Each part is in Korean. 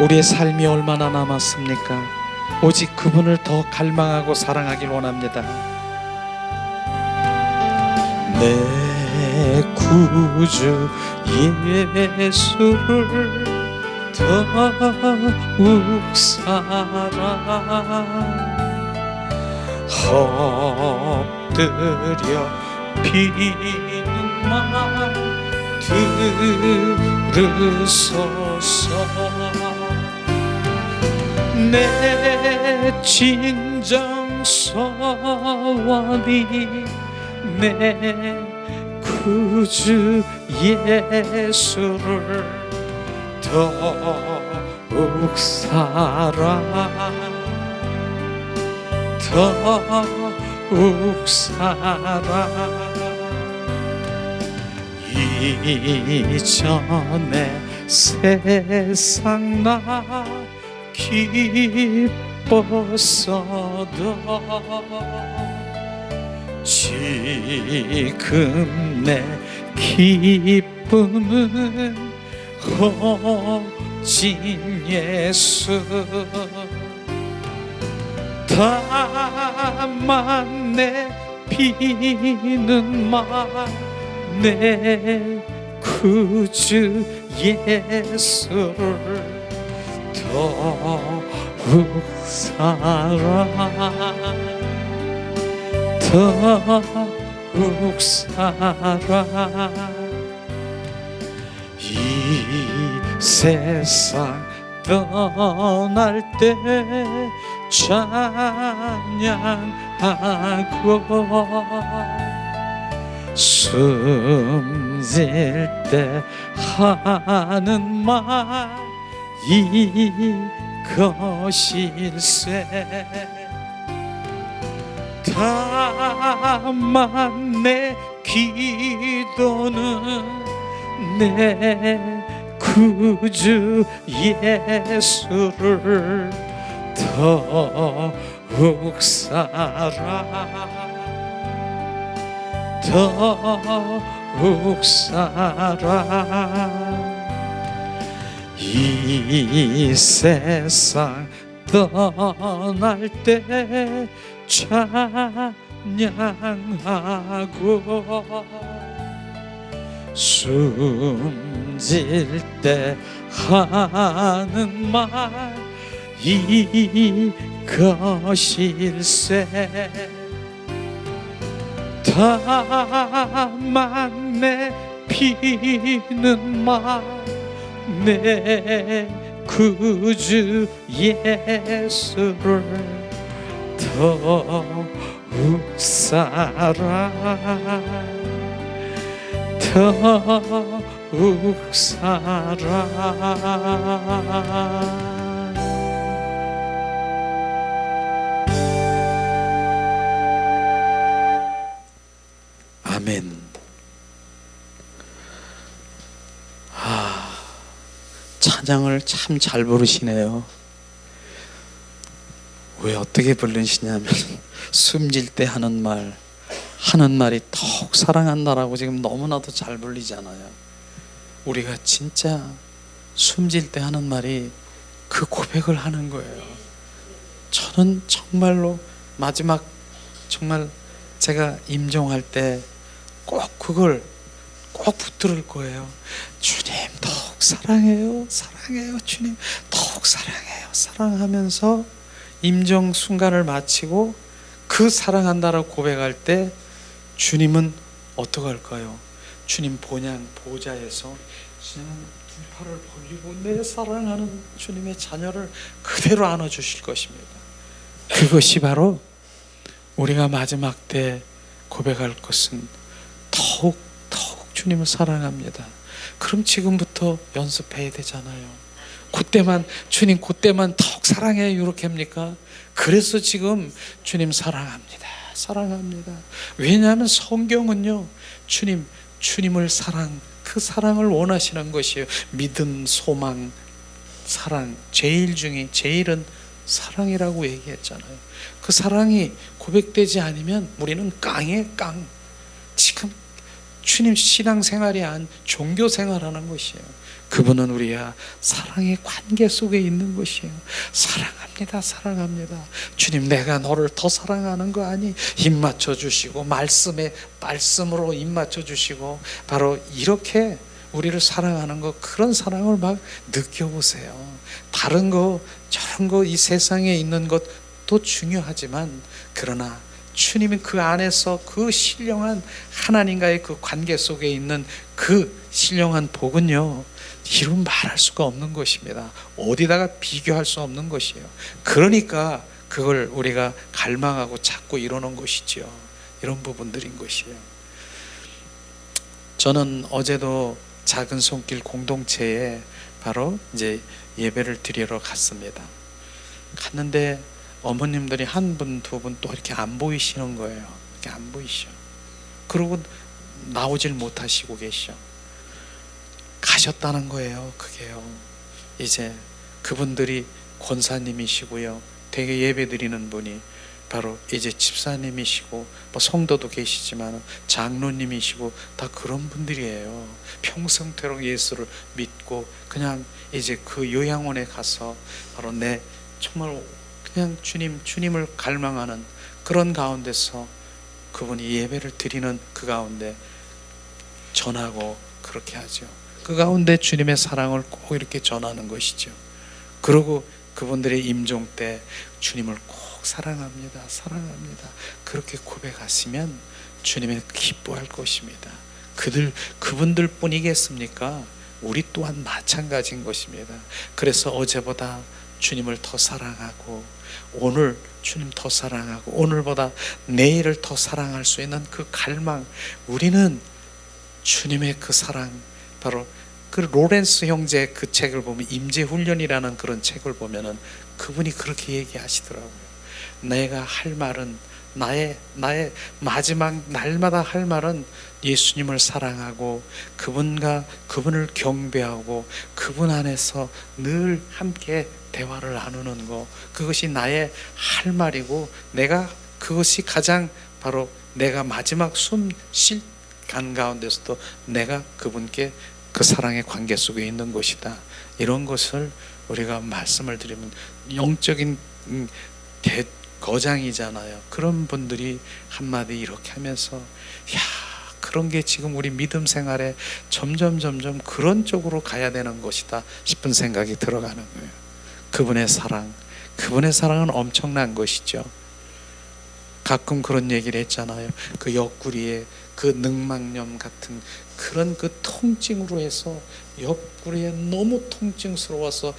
우리의 삶이 얼마나 남았습니까? 오직 그분을 더 갈망하고 사랑하길 원합니다. 내 구주 예수를 더욱 사랑 엎드려 비는 말 들으소서. 내 진정 소원이 내 구주 예수를 더욱 사랑 더욱 사랑 이전에 세상 나 기뻤어도 지금 내 기쁨은 오직 예수. 다만 내 비는 말 내 구주 예수를 더욱 사랑 더욱 사랑 이 세상 떠날 때 찬양하고 숨질 때 하는 말 이것일세. 다만 내 기도는 내 구주 예수를 더욱 사랑 더욱 사랑 이 세상 떠날 때 찬양하고 숨질 때 하는 말 이것일세. 다만 내 비는 말 내 구주 예수를 더욱 사랑 더욱 사랑. 아멘. 찬양을 참 잘 부르시네요. 왜 어떻게 부르시냐면 숨질 때 하는 말이 더욱 사랑한다라고 지금 너무나도 잘 불리잖아요. 우리가 진짜 숨질 때 하는 말이 그 고백을 하는 거예요. 저는 정말로 마지막 정말 제가 임종할 때 꼭 그걸 꼭 붙들을 거예요. 주님 더욱 사랑해요, 사랑해요. 주님 더욱 사랑해요, 사랑하면서 임종 순간을 마치고 그 사랑한다라고 고백할 때 주님은 어떻게 할까요? 주님 보좌에서 그냥 두 팔을 벌리고 내 사랑하는 주님의 자녀를 그대로 안아주실 것입니다. 그것이 바로 우리가 마지막 때 고백할 것은 더욱 주님을 사랑합니다. 그럼 지금부터 연습해야 되잖아요. 그때만 주님 그때만 더욱 사랑해요 이렇게 합니까? 그래서 지금 주님 사랑합니다, 사랑합니다. 왜냐하면 성경은요 주님을 그 사랑을 원하시는 것이에요. 믿음, 소망, 사랑, 제일은 사랑이라고 얘기했잖아요. 그 사랑이 고백되지 않으면 우리는 깡이에요, 깡. 지금 주님 신앙생활이 아닌 종교생활하는 것이에요. 그분은 우리와 사랑의 관계 속에 있는 것이에요. 사랑합니다, 사랑합니다. 주님, 내가 너를 더 사랑하는 거 아니? 입 맞춰 주시고 말씀으로 입 맞춰 주시고, 바로 이렇게 우리를 사랑하는 거, 그런 사랑을 막 느껴보세요. 다른 거 저런 거 이 세상에 있는 것도 중요하지만, 그러나 주님이 그 안에서 그 신령한 하나님과의 그 관계 속에 있는 그 신령한 복은요, 이루 말할 수가 없는 것입니다. 어디다가 비교할 수 없는 것이에요. 그러니까 그걸 우리가 갈망하고 찾고 이러는 것이죠. 이런 부분들인 것이에요. 저는 어제도 작은 손길 공동체에 바로 이제 예배를 드리러 갔습니다. 갔는데 어머님들이 한 분, 두 분 또 이렇게 안 보이시는 거예요. 이렇게 안 보이셔. 그러고 나오질 못하시고 계셔. 가셨다는 거예요. 그게요. 이제 그분들이 권사님이시고요. 되게 예배 드리는 분이 바로 이제 집사님이시고, 뭐 성도도 계시지만 장로님이시고, 다 그런 분들이에요. 평생토록 예수를 믿고 그냥 이제 그 요양원에 가서 바로 내 정말 그냥 주님을 갈망하는 그런 가운데서 그분이 예배를 드리는 그 가운데 전하고 그렇게 하죠. 그 가운데 주님의 사랑을 꼭 이렇게 전하는 것이죠. 그리고 그분들의 임종 때 주님을 꼭 사랑합니다, 사랑합니다, 그렇게 고백하시면 주님은 기뻐할 것입니다. 그분들 뿐이겠습니까? 우리 또한 마찬가지인 것입니다. 그래서 어제보다 주님을 더 사랑하고, 오늘 주님 더 사랑하고, 오늘보다 내일을 더 사랑할 수 있는 그 갈망, 우리는 주님의 그 사랑, 바로 그 로렌스 형제 그 책을 보면, 임재훈련이라는 그런 책을 보면은 그분이 그렇게 얘기하시더라고요. 내가 할 말은, 나의 마지막 날마다 할 말은 예수님을 사랑하고 그분을 경배하고 그분 안에서 늘 함께 대화를 나누는 거, 그것이 나의 할 말이고, 내가 그것이 가장 바로 내가 마지막 숨 쉴 간 가운데서도 내가 그분께 그 사랑의 관계 속에 있는 것이다. 이런 것을 우리가 말씀을 드리면, 영적인 거장이잖아요. 그런 분들이 한마디 이렇게 하면서, 야, 그런 게 지금 우리 믿음 생활에 점점 그런 쪽으로 가야 되는 것이다 싶은 생각이 들어가는 거예요. 그분의 사랑은 엄청난 것이죠. 가끔 그런 얘기를 했잖아요. 그 옆구리에 그 늑막염 같은 그런 그 통증으로 해서 옆구리에 너무 통증스러워서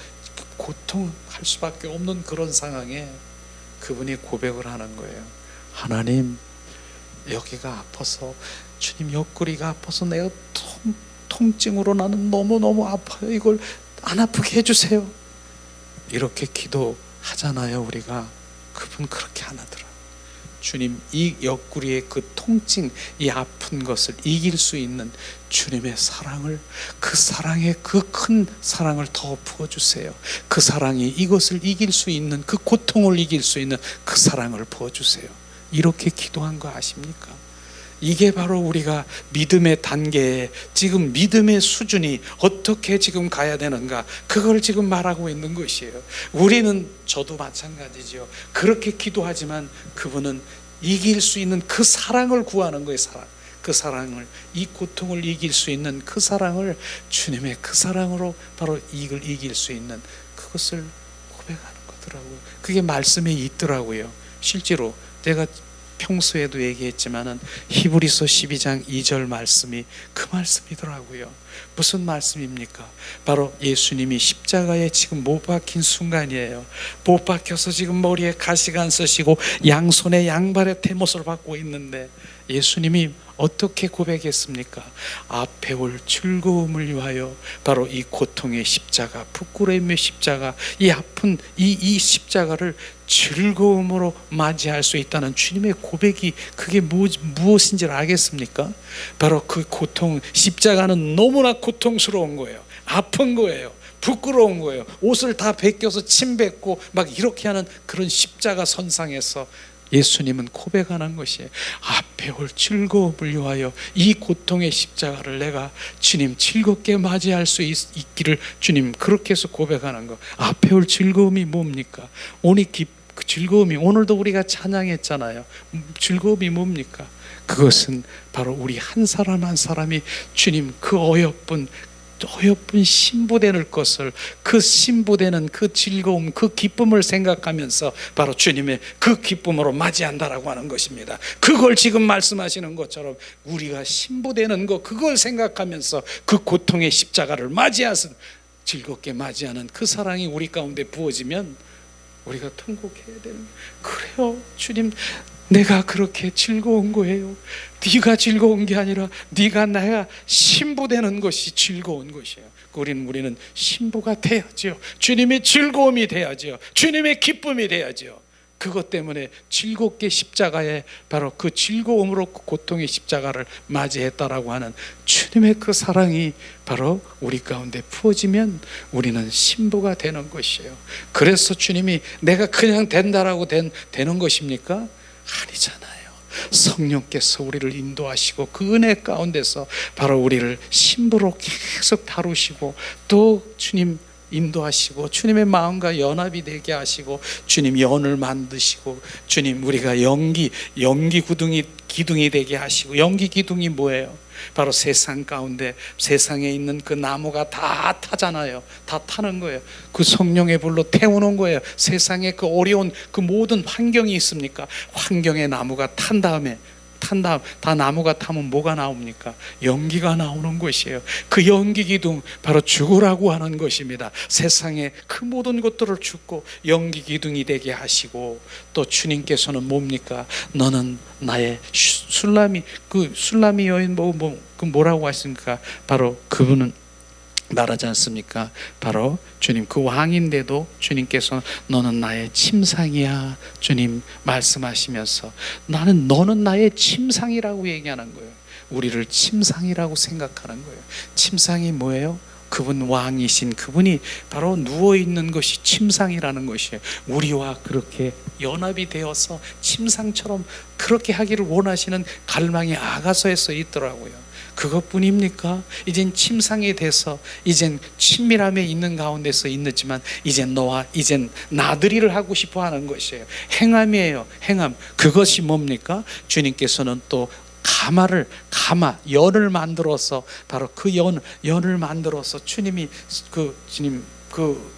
고통할 수밖에 없는 그런 상황에 그분이 고백을 하는 거예요. 하나님, 여기가 아파서, 주님 옆구리가 아파서 내가 통증으로 나는 너무너무 아파요. 이걸 안 아프게 해주세요. 이렇게 기도하잖아요. 우리가. 그분 그렇게 안 하더라. 주님, 이 옆구리의 그 통증, 이 아픈 것을 이길 수 있는 주님의 사랑을, 그 사랑의 그 큰 사랑을 더 부어주세요. 그 사랑이 이것을 이길 수 있는, 그 고통을 이길 수 있는 그 사랑을 부어주세요. 이렇게 기도한 거 아십니까? 이게 바로 우리가 믿음의 단계에, 지금 믿음의 수준이 어떻게 지금 가야 되는가, 그걸 지금 말하고 있는 것이에요. 우리는, 저도 마찬가지죠. 그렇게 기도하지만 그분은 이길 수 있는 그 사랑을 구하는 거예요. 그 사랑을, 이 고통을 이길 수 있는 그 사랑을, 주님의 그 사랑으로 바로 이걸 이길 수 있는 그것을 고백하는 거더라고요. 그게 말씀에 있더라고요. 실제로 제가 평소에도 얘기했지만은 히브리서 12장 2절 말씀이 그 말씀이더라고요. 무슨 말씀입니까? 바로 예수님이 십자가에 지금 못 박힌 순간이에요. 못 박혀서 지금 머리에 가시가 안 쓰시고 양손에 양발에 대못을 받고 있는데, 예수님이 어떻게 고백했습니까? 앞에 올 즐거움을 위하여 바로 이 고통의 십자가, 부끄러움의 십자가, 이 아픈 이 십자가를 즐거움으로 맞이할 수 있다는 주님의 고백이, 그게 무엇인지를 알겠습니까? 바로 그 고통, 십자가는 너무나 고통스러운 거예요. 아픈 거예요. 부끄러운 거예요. 옷을 다 벗겨서 침 뱉고 막 이렇게 하는 그런 십자가 선상에서 예수님은 고백하는 것이에요. 앞에 올 즐거움을 위하여 이 고통의 십자가를 내가 주님 즐겁게 맞이할 수 있기를 주님 그렇게 해서 고백하는 거. 앞에 올 즐거움이 뭡니까? 그 즐거움이 오늘도 우리가 찬양했잖아요. 즐거움이 뭡니까? 그것은 바로 우리 한 사람 한 사람이 주님 그 어여쁜 신부되는 것을, 그 신부되는 그 즐거움, 그 기쁨을 생각하면서 바로 주님의 그 기쁨으로 맞이한다라고 하는 것입니다. 그걸 지금 말씀하시는 것처럼 우리가 신부되는 것, 그걸 생각하면서 그 고통의 십자가를 맞이해서 즐겁게 맞이하는 그 사랑이 우리 가운데 부어지면 우리가 통곡해야 되는 거예요. 그래요 주님, 내가 그렇게 즐거운 거예요. 네가 즐거운 게 아니라 내가 신부되는 것이 즐거운 것이에요. 우리는 신부가 돼야죠. 주님의 즐거움이 돼야죠. 주님의 기쁨이 돼야죠. 그것 때문에 즐겁게 십자가에 바로 그 즐거움으로 그 고통의 십자가를 맞이했다라고 하는 주님의 그 사랑이 바로 우리 가운데 부어지면 우리는 신부가 되는 것이에요. 그래서 주님이 내가 그냥 된다라고 되는 것입니까? 아니잖아요. 성령께서 우리를 인도하시고 그 은혜 가운데서 바로 우리를 신부로 계속 다루시고 또 주님 인도하시고 주님의 마음과 연합이 되게 하시고 주님 연을 만드시고 주님 우리가 연기 기둥이 되게 하시고, 연기 기둥이 뭐예요? 바로 세상 가운데 세상에 있는 그 나무가 다 타잖아요. 다 타는 거예요. 그 성령의 불로 태우는 거예요. 세상에 그 어려운 그 모든 환경이 있습니까? 환경의 나무가 탄 다음에 다 나무가 타면 뭐가 나옵니까? 연기가 나오는 것이에요. 그 연기 기둥 바로 죽으라고 하는 것입니다. 세상에 그 모든 것들을 죽고 연기 기둥이 되게 하시고, 또 주님께서는 뭡니까? 너는 나의 술라미 여인 뭐라고 하십니까? 바로 그분은 말하지 않습니까? 바로 주님 그 왕인데도 주님께서 너는 나의 침상이야 주님 말씀하시면서 너는 나의 침상이라고 얘기하는 거예요. 우리를 침상이라고 생각하는 거예요. 침상이 뭐예요? 그분 왕이신 그분이 바로 누워있는 것이 침상이라는 것이에요. 우리와 그렇게 연합이 되어서 침상처럼 그렇게 하기를 원하시는 갈망이 아가서에서 있더라고요. 그것뿐입니까? 이젠 침상이 돼서 이젠 친밀함에 있는 가운데서 있지만 이젠 나들이를 하고 싶어 하는 것이에요. 행함이에요. 행함. 그것이 뭡니까? 주님께서는 또 연을 만들어서 바로 그 연을 만들어서 주님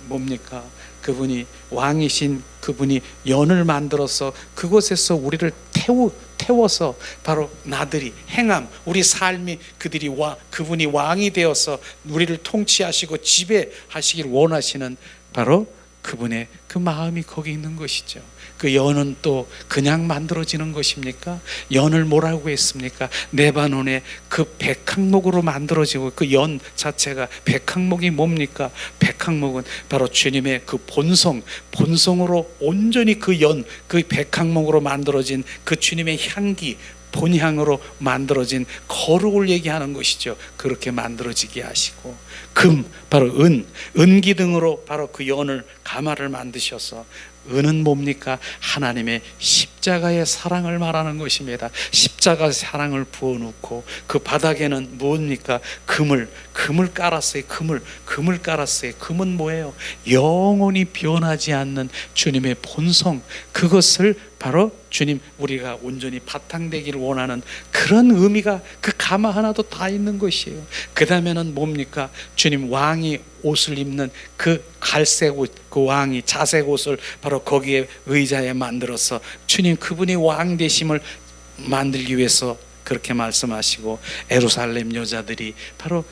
뭡니까? 그분이 왕이신 그분이 연을 만들어서 그곳에서 우리를 태워서 바로 나들이 행함, 우리 삶이 그분이 왕이 되어서 우리를 통치하시고 지배하시길 원하시는 바로 그분의 그 마음이 거기 있는 것이죠. 그 연은 또 그냥 만들어지는 것입니까? 연을 뭐라고 했습니까? 레바논의 그 백항목으로 만들어지고, 그 연 자체가 백항목이 뭡니까? 백항목은 바로 주님의 그 본성으로 온전히 그 백항목으로 만들어진 그 주님의 향기, 본향으로 만들어진 거룩을 얘기하는 것이죠. 그렇게 만들어지게 하시고, 바로 은기둥으로 바로 그 연을 가마를 만드셔서, 은은 뭡니까? 하나님의 십자가의 사랑을 말하는 것입니다. 십자가의 사랑을 부어놓고 그 바닥에는 뭡니까? 금을 깔았어요. 금을 깔았어요. 금은 뭐예요? 영원히 변하지 않는 주님의 본성, 그것을 바로 주님 우리가 온전히 바탕되기를 원하는 그런 의미가 그 가마 하나도 다 있는 것이에요. 그 다음에는 뭡니까? 주님 왕이 옷을 입는 그 갈색 옷, 그 왕이 자색 옷을 바로 거기에 의자에 만들어서 주님 그분이 왕 되심을 만들기 위해서 그렇게 말씀하시고, 예루살렘 여자들이 바로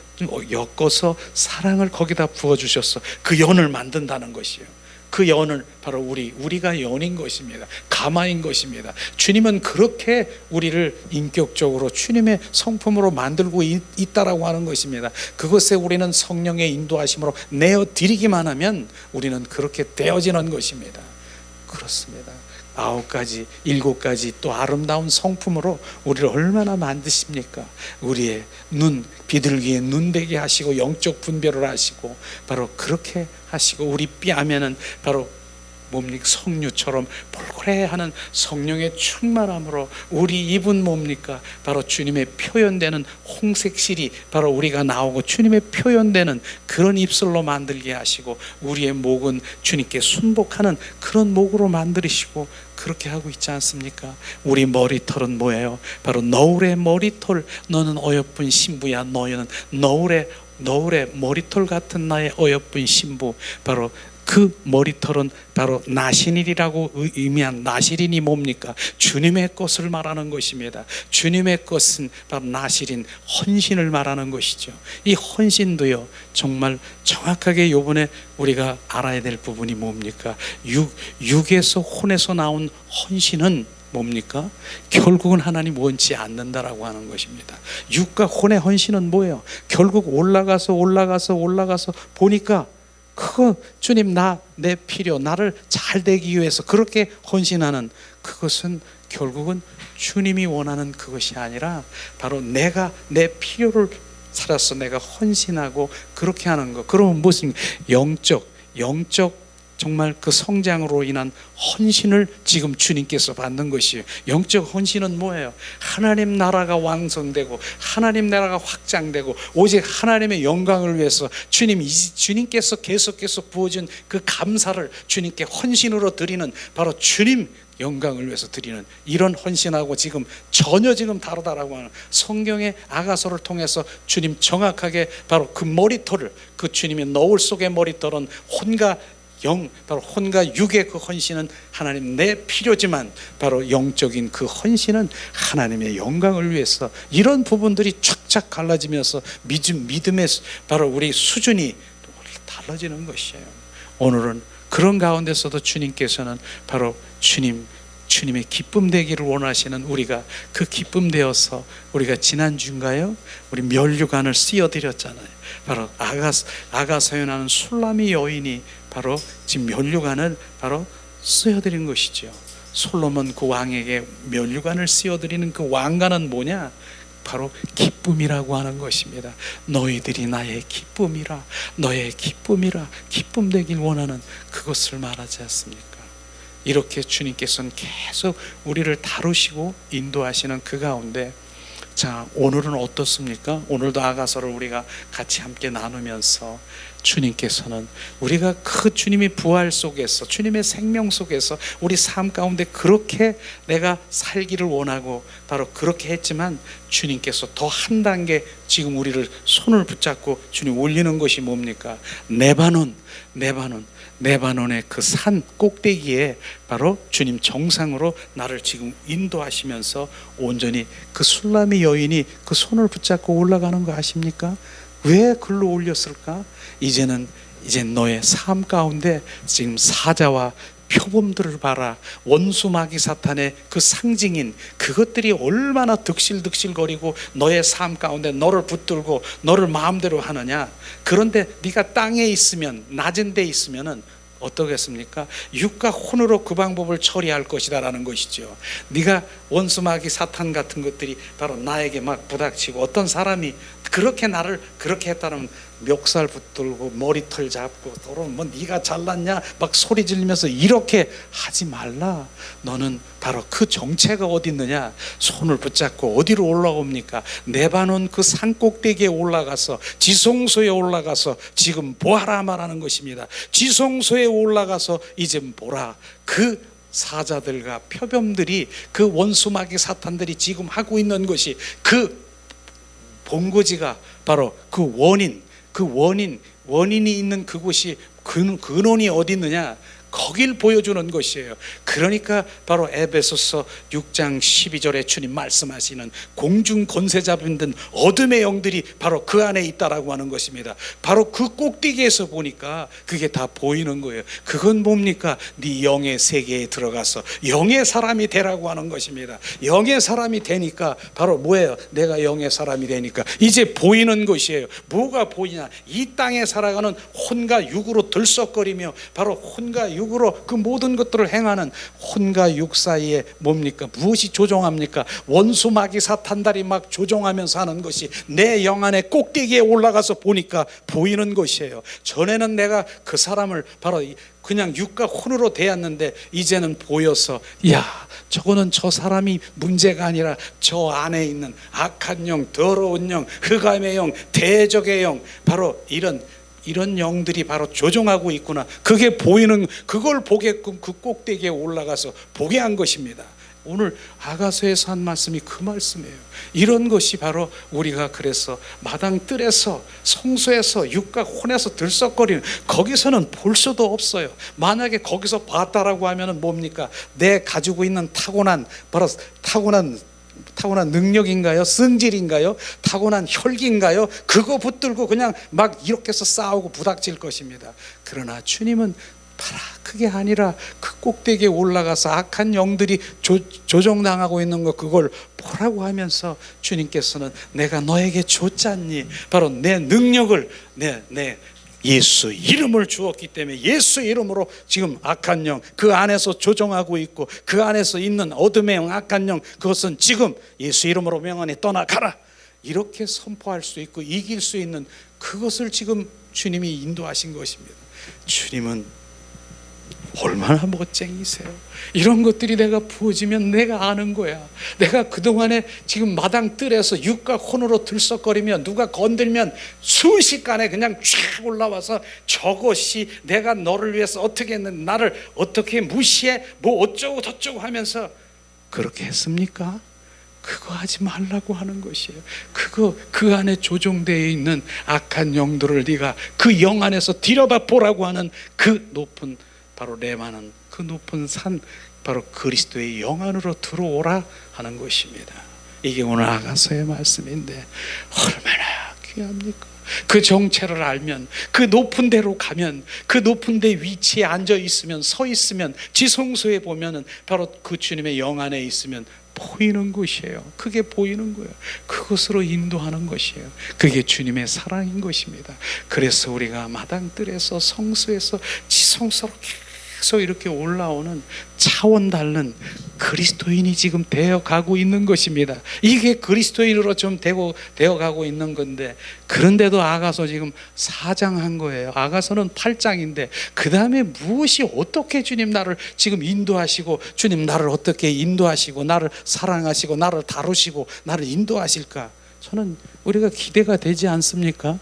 엮어서 사랑을 거기다 부어주셔서 그 연을 만든다는 것이에요. 그 연을 바로 우리가 연인 것입니다. 가마인 것입니다. 주님은 그렇게 우리를 인격적으로 주님의 성품으로 만들고 있다라고 하는 것입니다. 그것에 우리는 성령의 인도하심으로 내어드리기만 하면 우리는 그렇게 되어지는 것입니다. 그렇습니다. 9가지, 7가지 또 아름다운 성품으로 우리를 얼마나 만드십니까? 우리의 비둘기의 눈 되게 하시고 영적 분별을 하시고 바로 그렇게 하시고, 우리 뺨에는 바로 뭡니까? 석류처럼 볼고래하는 성령의 충만함으로 우리 입은 뭡니까? 바로 주님의 표현되는 홍색실이 바로 우리가 나오고 주님의 표현되는 그런 입술로 만들게 하시고, 우리의 목은 주님께 순복하는 그런 목으로 만드시고 그렇게 하고 있지 않습니까? 우리 머리털은 뭐예요? 바로 너울의 머리털. 너는 어여쁜 신부야. 너희는 너울의 머리털 같은 나의 어여쁜 신부. 바로 그 머리털은 바로 나시린이라고 의미한, 나시린이 뭡니까? 주님의 것을 말하는 것입니다. 주님의 것은 바로 나시린, 헌신을 말하는 것이죠. 이 헌신도요, 정말 정확하게 요번에 우리가 알아야 될 부분이 뭡니까? 육에서 혼에서 나온 헌신은 뭡니까? 결국은 하나님 원치 않는다라고 하는 것입니다. 육과 혼의 헌신은 뭐예요? 결국 올라가서 보니까 그거 주님, 내 필요, 나를 잘 되기 위해서 그렇게 헌신하는, 그것은 결국은 주님이 원하는 그것이 아니라 바로 내가 내 필요를 살아서 내가 헌신하고 그렇게 하는 것. 그러면 무슨 영적 정말 그 성장으로 인한 헌신을 지금 주님께서 받는 것이에요. 영적 헌신은 뭐예요? 하나님 나라가 왕성되고 하나님 나라가 확장되고 오직 하나님의 영광을 위해서 주님께서 계속해서 부어준 그 감사를 주님께 헌신으로 드리는, 바로 주님 영광을 위해서 드리는 이런 헌신하고 지금 전혀 다르다라고 하는, 성경의 아가서를 통해서 주님 정확하게 바로 그 머리털을, 그 주님의 너울 속의 머리털은 혼과 바로 혼과 육의 그 헌신은 하나님 내 필요지만, 바로 영적인 그 헌신은 하나님의 영광을 위해서, 이런 부분들이 쫙쫙 갈라지면서 믿음의 바로 우리 수준이 달라지는 것이에요. 오늘은 그런 가운데서도 주님께서는 바로 주님의 기쁨 되기를 원하시는 우리가 그 기쁨 되어서, 우리가 지난주인가요? 우리 면류관을 씌워드렸잖아요. 바로 아가서연하는 술람이 여인이 바로 지금 면류관을 바로 씌워드린 것이죠. 솔로몬 그 왕에게 면류관을 씌워드리는 그 왕관은 뭐냐? 바로 기쁨이라고 하는 것입니다. 너희들이 나의 기쁨이라, 너의 기쁨이라, 기쁨 되길 원하는 그것을 말하지 않습니까? 이렇게 주님께서는 계속 우리를 다루시고 인도하시는 그 가운데, 자, 오늘은 어떻습니까? 오늘도 아가서를 우리가 같이 함께 나누면서 주님께서는 우리가 그 주님의 부활 속에서, 주님의 생명 속에서 우리 삶 가운데 그렇게 내가 살기를 원하고 바로 그렇게 했지만, 주님께서 더 한 단계 지금 우리를 손을 붙잡고 주님 올리는 것이 뭡니까? 레바논의 그 산 꼭대기에 바로 주님 정상으로 나를 지금 인도하시면서 온전히 그 술람이 여인이 그 손을 붙잡고 올라가는 거 아십니까? 왜 글로 올렸을까? 이제 너의 삶 가운데 지금 사자와 표범들을 봐라. 원수 마귀 사탄의 그 상징인 그것들이 얼마나 득실득실거리고 너의 삶 가운데 너를 붙들고 너를 마음대로 하느냐. 그런데 네가 땅에 있으면, 낮은 데 있으면은 어떻겠습니까? 육과 혼으로 그 방법을 처리할 것이다라는 것이죠. 네가 원수 마귀 사탄 같은 것들이 바로 나에게 막 부닥치고, 어떤 사람이 그렇게 나를 그렇게 했다면 멱살 붙들고 머리털 잡고 또는 뭐 네가 잘났냐 막 소리 지르면서 이렇게 하지 말라. 너는 바로 그 정체가 어디 있느냐? 손을 붙잡고 어디로 올라옵니까? 레바논 그 산 꼭대기에 올라가서, 지성소에 올라가서 지금 보아라 말하는 것입니다. 지성소에 올라가서 이제 보라. 그 사자들과 표범들이, 그 원수마귀 사탄들이 지금 하고 있는 것이, 그 본거지가 바로 그 원인이 있는 그곳이, 근원이 어디 있느냐? 거길 보여주는 것이에요. 그러니까 바로 에베소서 6장 12절에 주님 말씀하시는 공중 권세 잡은 듯 어둠의 영들이 바로 그 안에 있다라고 하는 것입니다. 바로 그 꼭대기에서 보니까 그게 다 보이는 거예요. 그건 뭡니까? 네 영의 세계에 들어가서 영의 사람이 되라고 하는 것입니다. 영의 사람이 되니까 바로 뭐예요? 내가 영의 사람이 되니까 이제 보이는 것이에요. 뭐가 보이냐? 이 땅에 살아가는 혼과 육으로 들썩거리며 바로 혼과 육으로 그 모든 것들을 행하는 혼과 육 사이에 뭡니까? 무엇이 조종합니까? 원수 마귀 사탄들이 막 조종하면서 하는 것이 내 영안의 꼭대기에 올라가서 보니까 보이는 것이에요. 전에는 내가 그 사람을 바로 그냥 육과 혼으로 대했는데 이제는 보여서, 야, 저거는 저 사람이 문제가 아니라 저 안에 있는 악한 영, 더러운 영, 흑암의 영, 대적의 영, 바로 이런 영들이 바로 조종하고 있구나. 그게 보이는, 그걸 보게끔 그 꼭대기에 올라가서 보게 한 것입니다. 오늘 아가서에서 한 말씀이 그 말씀이에요. 이런 것이 바로 우리가 그래서 마당 뜰에서 성소에서 육과 혼에서 들썩거리는, 거기서는 볼 수도 없어요. 만약에 거기서 봤다라고 하면은 뭡니까? 내 가지고 있는 타고난 능력인가요? 성질인가요? 타고난 혈기인가요? 그거 붙들고 그냥 막 이렇게 해서 싸우고 부닥칠 것입니다. 그러나 주님은 봐라, 그게 아니라 그 꼭대기에 올라가서 악한 영들이 조종당하고 있는 거, 그걸 보라고 하면서 주님께서는 내가 너에게 줬잖니, 바로 내 능력을 내 예수 이름을 주었기 때문에 예수 이름으로 지금 악한 영 그 안에서 조종하고 있고, 그 안에서 있는 어둠의 영, 악한 영, 그것은 지금 예수 이름으로 명하니 떠나가라, 이렇게 선포할 수 있고 이길 수 있는 그것을 지금 주님이 인도하신 것입니다. 주님은 얼마나 멋쟁이세요. 이런 것들이 내가 부어지면 내가 아는 거야. 내가 그동안에 지금 마당 뜰에서 육과 혼으로 들썩거리며 누가 건들면 순식간에 그냥 쫙 올라와서 저것이 내가 너를 위해서 어떻게 했는데, 나를 어떻게 무시해, 뭐 어쩌고 저쩌고 하면서, 그렇게 했습니까? 그거 하지 말라고 하는 것이에요. 그 안에 조종되어 있는 악한 영들을 네가 그 영 안에서 들여다 보라고 하는 그 높은, 바로 레마는 그 높은 산, 바로 그리스도의 영 안으로 들어오라 하는 것입니다. 이게 오늘 아가서의 말씀인데 얼마나 귀합니까? 그 정체를 알면, 그 높은 데로 가면, 그 높은 데 위치에 앉아 있으면, 서 있으면, 지성소에 보면은 바로 그 주님의 영 안에 있으면 보이는 것이에요. 그게 보이는 거예요. 그것으로 인도하는 것이에요. 그게 주님의 사랑인 것입니다. 그래서 우리가 마당뜰에서 성소에서 지성소로 계속 이렇게 올라오는 차원 다른 그리스도인이 지금 되어가고 있는 것입니다. 이게 그리스도인으로 좀 되어가고 있는 건데, 그런데도 아가서 지금 4장 한 거예요. 아가서는 8장인데 그 다음에 무엇이, 어떻게 주님 나를 지금 인도하시고, 주님 나를 어떻게 인도하시고, 나를 사랑하시고, 나를 다루시고, 나를 인도하실까? 저는 우리가 기대가 되지 않습니까?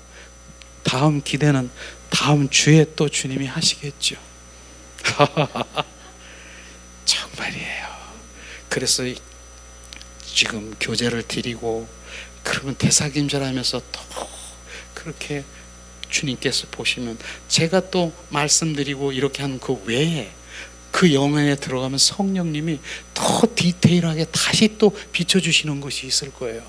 다음 기대는 다음 주에 또 주님이 하시겠죠. 정말이에요. 그래서 지금 교제를 드리고 그러면 대사김절하면서 또 그렇게 주님께서 보시면, 제가 또 말씀드리고 이렇게 하는 그 외에 그 영안에 들어가면 성령님이 더 디테일하게 다시 또 비춰주시는 것이 있을 거예요.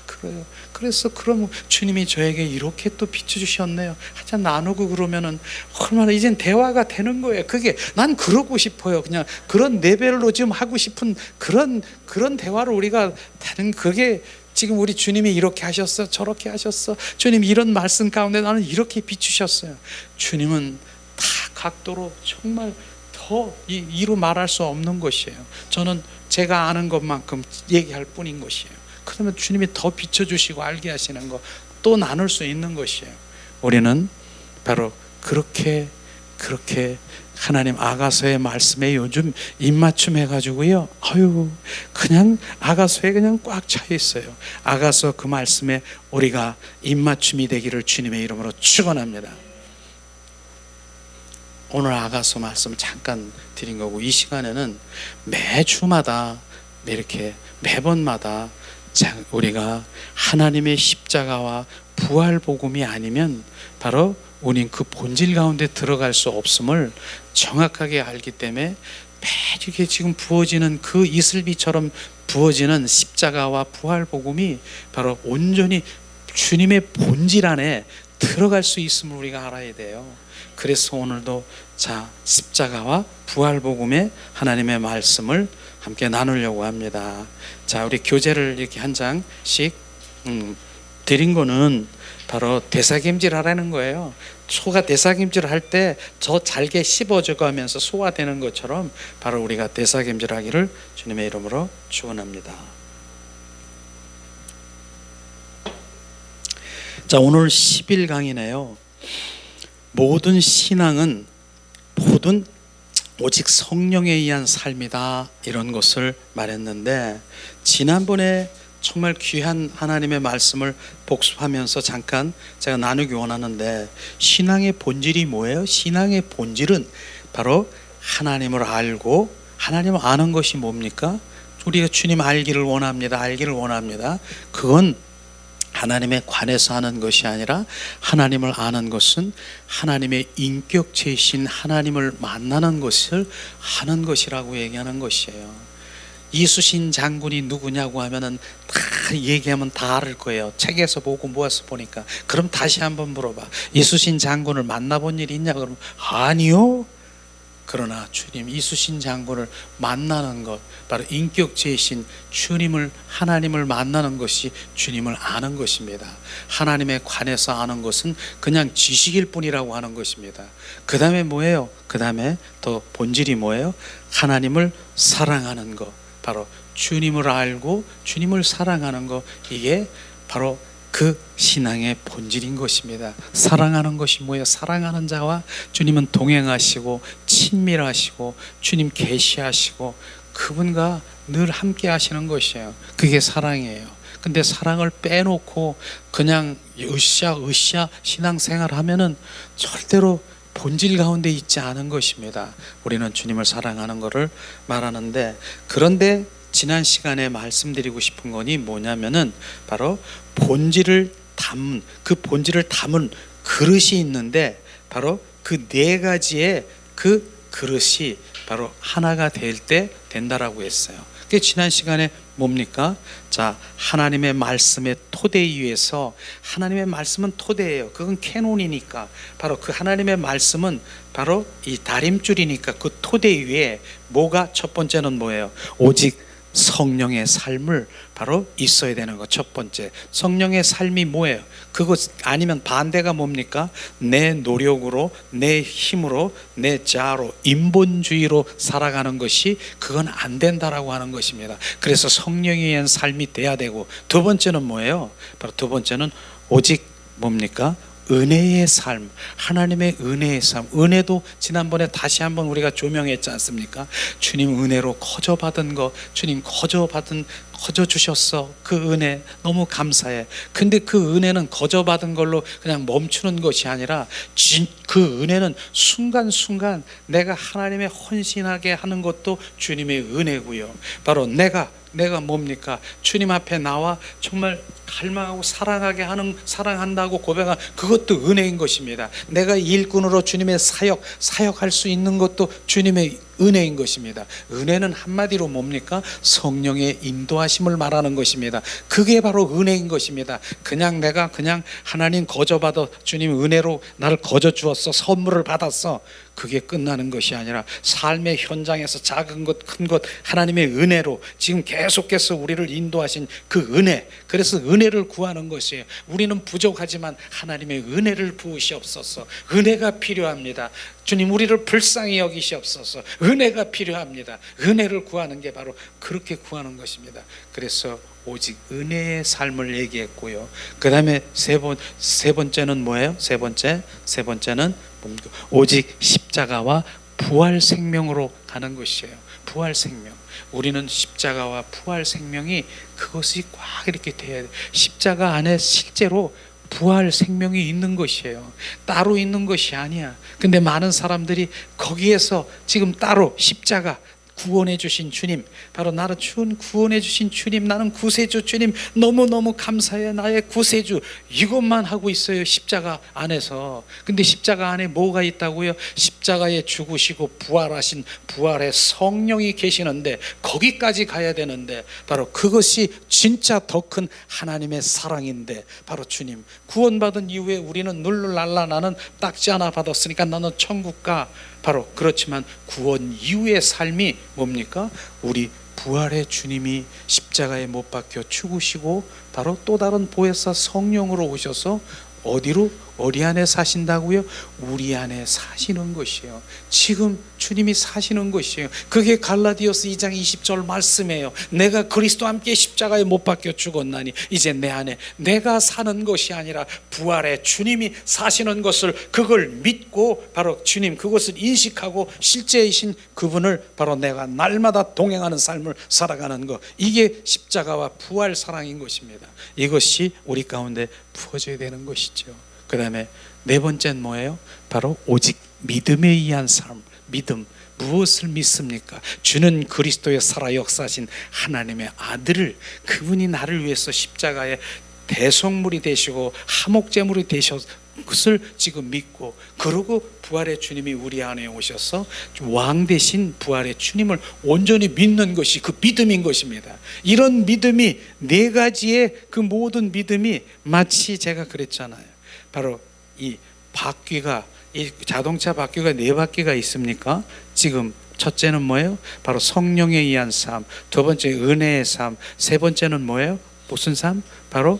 그래요. 그래서 그럼 주님이 저에게 이렇게 또 비춰주셨네요. 한잔 나누고 그러면은 얼마나 이젠 대화가 되는 거예요. 그게 난 그러고 싶어요. 그냥 그런 레벨로 좀 하고 싶은 그런 대화를 우리가 다른, 그게 지금 우리 주님이 이렇게 하셨어, 저렇게 하셨어, 주님 이런 말씀 가운데 나는 이렇게 비추셨어요. 주님은 다 각도로 정말 더 이루 말할 수 없는 것이에요. 저는 제가 아는 것만큼 얘기할 뿐인 것이에요. 그러면 주님이 더 비춰주시고 알게 하시는 거, 또 나눌 수 있는 것이에요. 우리는 바로 그렇게 하나님 아가서의 말씀에 요즘 입맞춤 해가지고요, 그냥 아가서에 그냥 꽉 차 있어요. 아가서 그 말씀에 우리가 입맞춤이 되기를 주님의 이름으로 축원합니다. 오늘 아가서 말씀을 잠깐 드린 거고, 이 시간에는 매주마다 이렇게 매번마다 우리가 하나님의 십자가와 부활 복음이 아니면 바로 우린 그 본질 가운데 들어갈 수 없음을 정확하게 알기 때문에, 매주 이게 지금 부어지는 그 이슬비처럼 부어지는 십자가와 부활 복음이 바로 온전히 주님의 본질 안에 들어갈 수 있음을 우리가 알아야 돼요. 그래서 오늘도 십자가와 부활 복음의 하나님의 말씀을 함께 나누려고 합니다. 우리 교재를 이렇게 한 장씩 드린 거는 바로 대사김질하라는 거예요. 소가 대사김질 할 때 저 잘게 씹어져가면서 소화되는 것처럼 바로 우리가 대사김질하기를 주님의 이름으로 축원합니다. 자, 오늘 10일 강의네요. 모든 신앙은 오직 성령에 의한 삶이다, 이런 것을 말했는데, 지난번에 정말 귀한 하나님의 말씀을 복습하면서 잠깐 제가 나누기 원하는데, 신앙의 본질이 뭐예요? 신앙의 본질은 바로 하나님을 알고, 하나님을 아는 것이 뭡니까? 우리가 주님 알기를 원합니다. 그건 하나님에 관해서 하는 것이 아니라, 하나님을 아는 것은 하나님의 인격체이신 하나님을 만나는 것을 하는 것이라고 얘기하는 것이에요. 이수신 장군이 누구냐고 하면은 다 얘기하면 다 알을 거예요. 책에서 보고 모아서 보니까. 그럼 다시 한번 물어봐. 이수신 장군을 만나본 일이 있냐? 그러면 아니요. 그러나 주님, 이수신 장군을 만나는 것, 바로 인격체이신 주님을, 하나님을 만나는 것이 주님을 아는 것입니다. 하나님에 관해서 아는 것은 그냥 지식일 뿐이라고 하는 것입니다. 그 다음에 뭐예요? 그 다음에 더 본질이 뭐예요? 하나님을 사랑하는 것, 바로 주님을 알고 주님을 사랑하는 것, 이게 바로 그 신앙의 본질인 것입니다. 사랑하는 것이 뭐예요? 사랑하는 자와 주님은 동행하시고 친밀하시고 주님 계시하시고 그분과 늘 함께 하시는 것이에요. 그게 사랑이에요. 근데 사랑을 빼놓고 그냥 으쌰 신앙생활 하면은 절대로 본질 가운데 있지 않은 것입니다. 우리는 주님을 사랑하는 것을 말하는데, 그런데 지난 시간에 말씀드리고 싶은 것이 뭐냐면은 바로 본질을 담은, 그 본질을 담은 그릇이 있는데, 바로 그 네 가지의 그 그릇이 바로 하나가 될 때 된다라고 했어요. 그게 지난 시간에 뭡니까? 자, 하나님의 말씀의 토대 위에서, 하나님의 말씀은 토대예요. 그건 캐논이니까, 바로 그 하나님의 말씀은 바로 이 다림줄이니까, 그 토대 위에 뭐가 첫 번째는 뭐예요? 오직 성령의 삶을 바로 있어야 되는 것. 첫 번째, 성령의 삶이 뭐예요? 그것 아니면 반대가 뭡니까? 내 노력으로, 내 힘으로, 내 자아로, 인본주의로 살아가는 것이, 그건 안 된다라고 하는 것입니다. 그래서 성령에 의한 삶이 돼야 되고, 두 번째는 뭐예요? 바로 두 번째는 오직 뭡니까? 은혜의 삶, 하나님의 은혜의 삶. 은혜도 지난번에 다시 한번 우리가 조명했지 않습니까? 주님 은혜로 거저받은 거, 주님 거저 주셨어. 그 은혜 너무 감사해. 근데 그 은혜는 거저받은 걸로 그냥 멈추는 것이 아니라, 그 은혜는 순간순간 내가 하나님의 헌신하게 하는 것도 주님의 은혜고요. 바로 내가 뭡니까? 주님 앞에 나와 정말 갈망하고 사랑한다고 고백한 그것도 은혜인 것입니다. 내가 일꾼으로 주님의 사역할 수 있는 것도 주님의 은혜인 것입니다. 은혜는 한마디로 뭡니까? 성령의 인도하심을 말하는 것입니다. 그게 바로 은혜인 것입니다. 내가 하나님 거저받아, 주님 은혜로 나를 거저 주었어, 선물을 받았어, 그게 끝나는 것이 아니라 삶의 현장에서 작은 것 큰 것 하나님의 은혜로 지금 계속해서 우리를 인도하신 그 은혜, 그래서 은혜를 구하는 것이에요. 우리는 부족하지만 하나님의 은혜를 부으시옵소서. 은혜가 필요합니다. 주님, 우리를 불쌍히 여기시옵소서. 은혜가 필요합니다. 은혜를 구하는 게 바로 그렇게 구하는 것입니다. 그래서 오직 은혜의 삶을 얘기했고요. 그 다음에 세 번째는 뭐예요? 세 번째는 오직 십자가와 부활 생명으로 가는 것이에요. 부활 생명. 우리는 십자가와 부활 생명이, 그것이 꽉 이렇게 돼야 돼요. 십자가 안에 실제로 부활 생명이 있는 것이에요. 따로 있는 것이 아니야. 근데 많은 사람들이 거기에서 지금 따로 십자가, 구원해 주신 주님, 바로 나를 구원해 주신 주님, 나는 구세주 주님 너무너무 감사해, 나의 구세주, 이것만 하고 있어요, 십자가 안에서. 근데 십자가 안에 뭐가 있다고요? 십자가에 죽으시고 부활하신 부활의 성령이 계시는데, 거기까지 가야 되는데, 바로 그것이 진짜 더 큰 하나님의 사랑인데, 바로 주님 구원받은 이후에 우리는 룰루랄라, 나는 딱지 하나 받았으니까 나는 천국 가. 바로 그렇지만 구원 이후의 삶이 뭡니까? 우리 부활의 주님이 십자가에 못 박혀 죽으시고 바로 또 다른 보혜사 성령으로 오셔서 어디로? 어디 안에 사신다고요? 우리 안에 사시는 것이에요. 지금 주님이 사시는 것이에요. 그게 갈라디아서 2장 20절 말씀이에요. 내가 그리스도와 함께 십자가에 못 박혀 죽었나니 이제 내 안에 내가 사는 것이 아니라 부활의 주님이 사시는 것을, 그걸 믿고 바로 주님 그것을 인식하고 실제이신 그분을 바로 내가 날마다 동행하는 삶을 살아가는 것, 이게 십자가와 부활 사랑인 것입니다. 이것이 우리 가운데 부어져야 되는 것이죠. 그 다음에 네 번째는 뭐예요? 바로 오직 믿음에 의한 삶. 믿음, 무엇을 믿습니까? 주는 그리스도의 살아 역사하신 하나님의 아들을, 그분이 나를 위해서 십자가에 대속물이 되시고 화목제물이 되셔서 그것을 지금 믿고, 그러고 부활의 주님이 우리 안에 오셔서 왕 대신 부활의 주님을 온전히 믿는 것이 그 믿음인 것입니다. 이런 믿음이, 네 가지의 그 모든 믿음이 마치 제가 그랬잖아요. 바로 이 바퀴가, 이 자동차 바퀴가 네 바퀴가 있습니까? 지금 첫째는 뭐예요? 바로 성령에 의한 삶. 두 번째 은혜의 삶. 세 번째는 뭐예요? 무슨 삶? 바로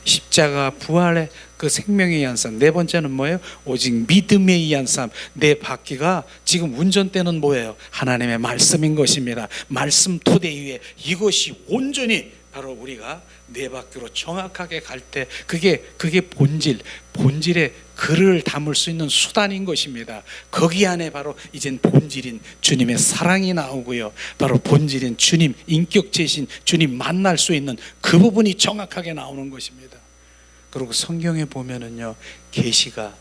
십자가 부활의 그 생명에 의한 삶. 네 번째는 뭐예요? 오직 믿음에 의한 삶. 네 바퀴가 지금 운전대는 뭐예요? 하나님의 말씀인 것입니다. 말씀 토대 위에 이것이 온전히 바로 우리가 네 바퀴로 정확하게 갈 때 그게 본질의 글을 담을 수 있는 수단인 것입니다. 거기 안에 바로 이젠 본질인 주님의 사랑이 나오고요, 바로 본질인 주님, 인격체이신 주님 만날 수 있는 그 부분이 정확하게 나오는 것입니다. 그리고 성경에 보면은요, 계시가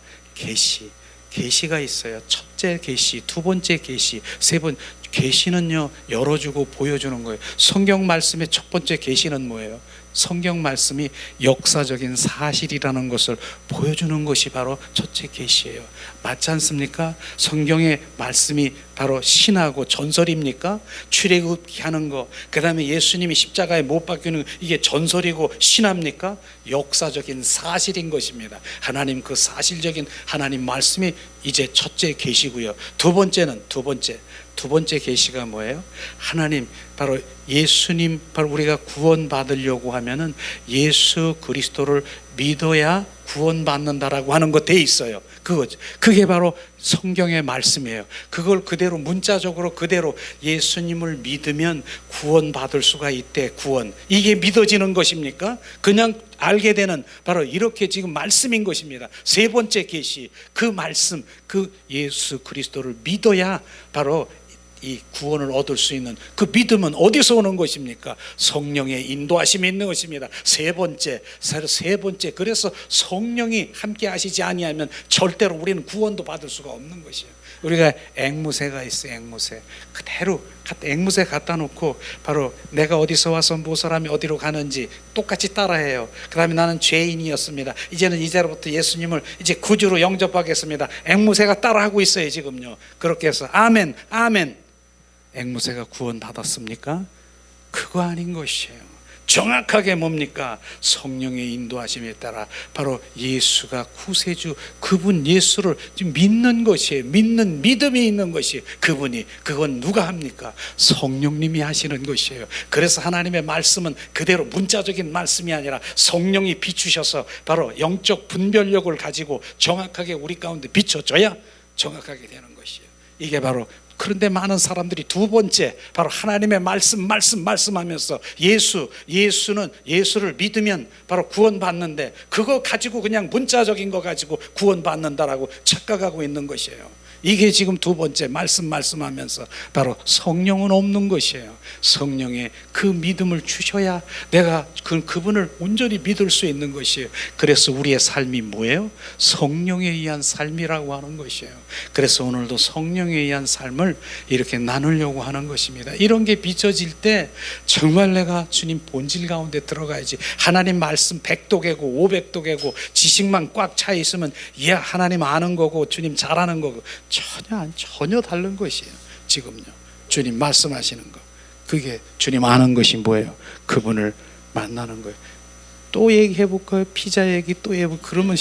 있어요. 첫째 계시, 두 번째 계시, 세 번 계시는요, 열어주고 보여주는 거예요. 성경 말씀의 첫 번째 계시는 뭐예요? 성경 말씀이 역사적인 사실이라는 것을 보여주는 것이 바로 첫째 계시예요. 맞지 않습니까? 성경의 말씀이 바로 신하고 전설입니까? 출애굽하는 거, 그 다음에 예수님이 십자가에 못 박히는 이게 전설이고 신합니까? 역사적인 사실인 것입니다. 하나님 그 사실적인 하나님 말씀이 이제 첫째 계시고요. 두 번째 계시가 뭐예요? 하나님, 바로 예수님, 바로 우리가 구원 받으려고 하면은 예수 그리스도를 믿어야 구원받는다라고 하는 거 돼 있어요. 그게 바로 성경의 말씀이에요. 그걸 그대로 문자적으로 그대로 예수님을 믿으면 구원받을 수가 있대. 구원, 이게 믿어지는 것입니까? 그냥 알게 되는 바로 이렇게 지금 말씀인 것입니다. 세 번째 계시, 그 말씀, 그 예수 그리스도를 믿어야 바로 이 구원을 얻을 수 있는 그 믿음은 어디서 오는 것입니까? 성령의 인도하심이 있는 것입니다. 세 번째, 그래서 성령이 함께 하시지 아니하면 절대로 우리는 구원도 받을 수가 없는 것이에요. 우리가 앵무새가 있어요. 앵무새 그대로 앵무새 갖다 놓고 바로 내가 어디서 와서 뭐 사람이 어디로 가는지 똑같이 따라해요. 그 다음에 나는 죄인이었습니다, 이제는 이제로부터 예수님을 이제 구주로 영접하겠습니다. 앵무새가 따라하고 있어요 지금요. 그렇게 해서 아멘 아멘. 앵무새가 구원 받았습니까? 그거 아닌 것이에요. 정확하게 뭡니까? 성령의 인도하심에 따라 바로 예수가 구세주, 그분 예수를 믿는 것이에요. 믿는 믿음이 있는 것이에요. 그건 누가 합니까? 성령님이 하시는 것이에요. 그래서 하나님의 말씀은 그대로 문자적인 말씀이 아니라 성령이 비추셔서 바로 영적 분별력을 가지고 정확하게 우리 가운데 비춰져야 정확하게 되는 것이에요. 이게 바로, 그런데 많은 사람들이 두 번째 바로 하나님의 말씀하면서 예수를 믿으면 바로 구원받는데, 그거 가지고 그냥 문자적인 거 가지고 구원받는다라고 착각하고 있는 것이에요. 이게 지금 두 번째 말씀하면서 바로 성령은 없는 것이에요. 성령의 그 믿음을 주셔야 내가 그분을 온전히 믿을 수 있는 것이에요. 그래서 우리의 삶이 뭐예요? 성령에 의한 삶이라고 하는 것이에요. 그래서 오늘도 성령에 의한 삶을 이렇게 나누려고 하는 것입니다. 이런 게 비춰질 때 정말 내가 주님 본질 가운데 들어가야지. 하나님 말씀 100도 개고 500도 개고 지식만 꽉 차 있으면 하나님 아는 거고 주님 잘하는 거고 전혀 다른 것이에요. 지금요 주님 말씀하시는 거, 그게 주님 아는 것이 뭐예요? 그분을 만나는 거예요. 또 얘기해 볼까요? 피자 얘기 또 해보. 그러면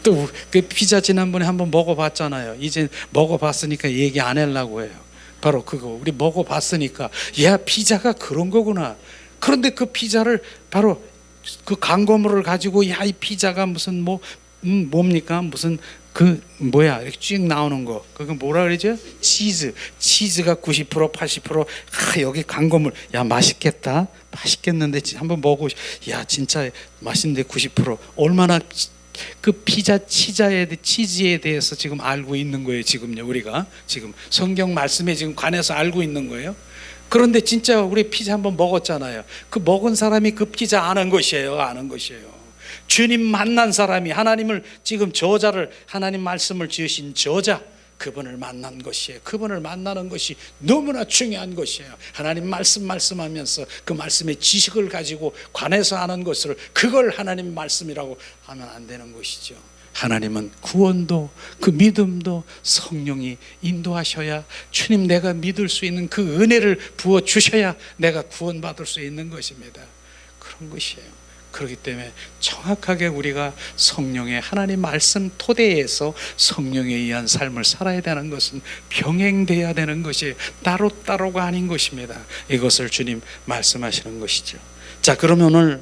또 그 피자 지난번에 한번 먹어봤잖아요. 이제 먹어봤으니까 얘기 안 하려고 해요. 바로 그거 우리 먹어봤으니까 피자가 그런 거구나. 그런데 그 피자를 바로 그 광고물을 가지고 이 피자가 무슨 뭐 뭡니까? 무슨 그 뭐야 이렇게 쭉 나오는 거 그거 뭐라 그러죠? 치즈가 90% 80% 여기 광고물 야 맛있겠다 맛있겠는데 한번 먹고 야 진짜 맛있는데 90% 얼마나 그 피자 치즈에 대해서 지금 알고 있는 거예요. 지금요 우리가 지금 성경 말씀에 지금 관해서 알고 있는 거예요. 그런데 진짜 우리 피자 한번 먹었잖아요. 그 먹은 사람이 그 피자 아는 것이에요. 주님 만난 사람이 하나님을 지금 저자를 하나님 말씀을 지으신 저자 그분을 만난 것이에요. 그분을 만나는 것이 너무나 중요한 것이에요. 하나님 말씀하면서 그 말씀의 지식을 가지고 관해서 아는 것을 그걸 하나님 말씀이라고 하면 안 되는 것이죠. 하나님은 구원도 그 믿음도 성령이 인도하셔야 주님 내가 믿을 수 있는 그 은혜를 부어주셔야 내가 구원받을 수 있는 것입니다. 그런 것이에요. 그렇기 때문에 정확하게 우리가 성령의 하나님 말씀 토대에서 성령에 의한 삶을 살아야 되는 것은 병행되어야 되는 것이 따로따로가 아닌 것입니다. 이것을 주님 말씀하시는 것이죠. 자, 그러면 오늘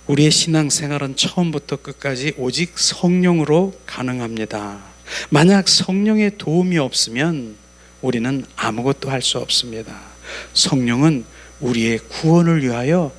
우리의 신앙생활은 처음부터 끝까지 오직 성령으로 가능합니다. 만약 성령의 도움이 없으면 우리는 아무것도 할 수 없습니다. 성령은 우리의 구원을 위하여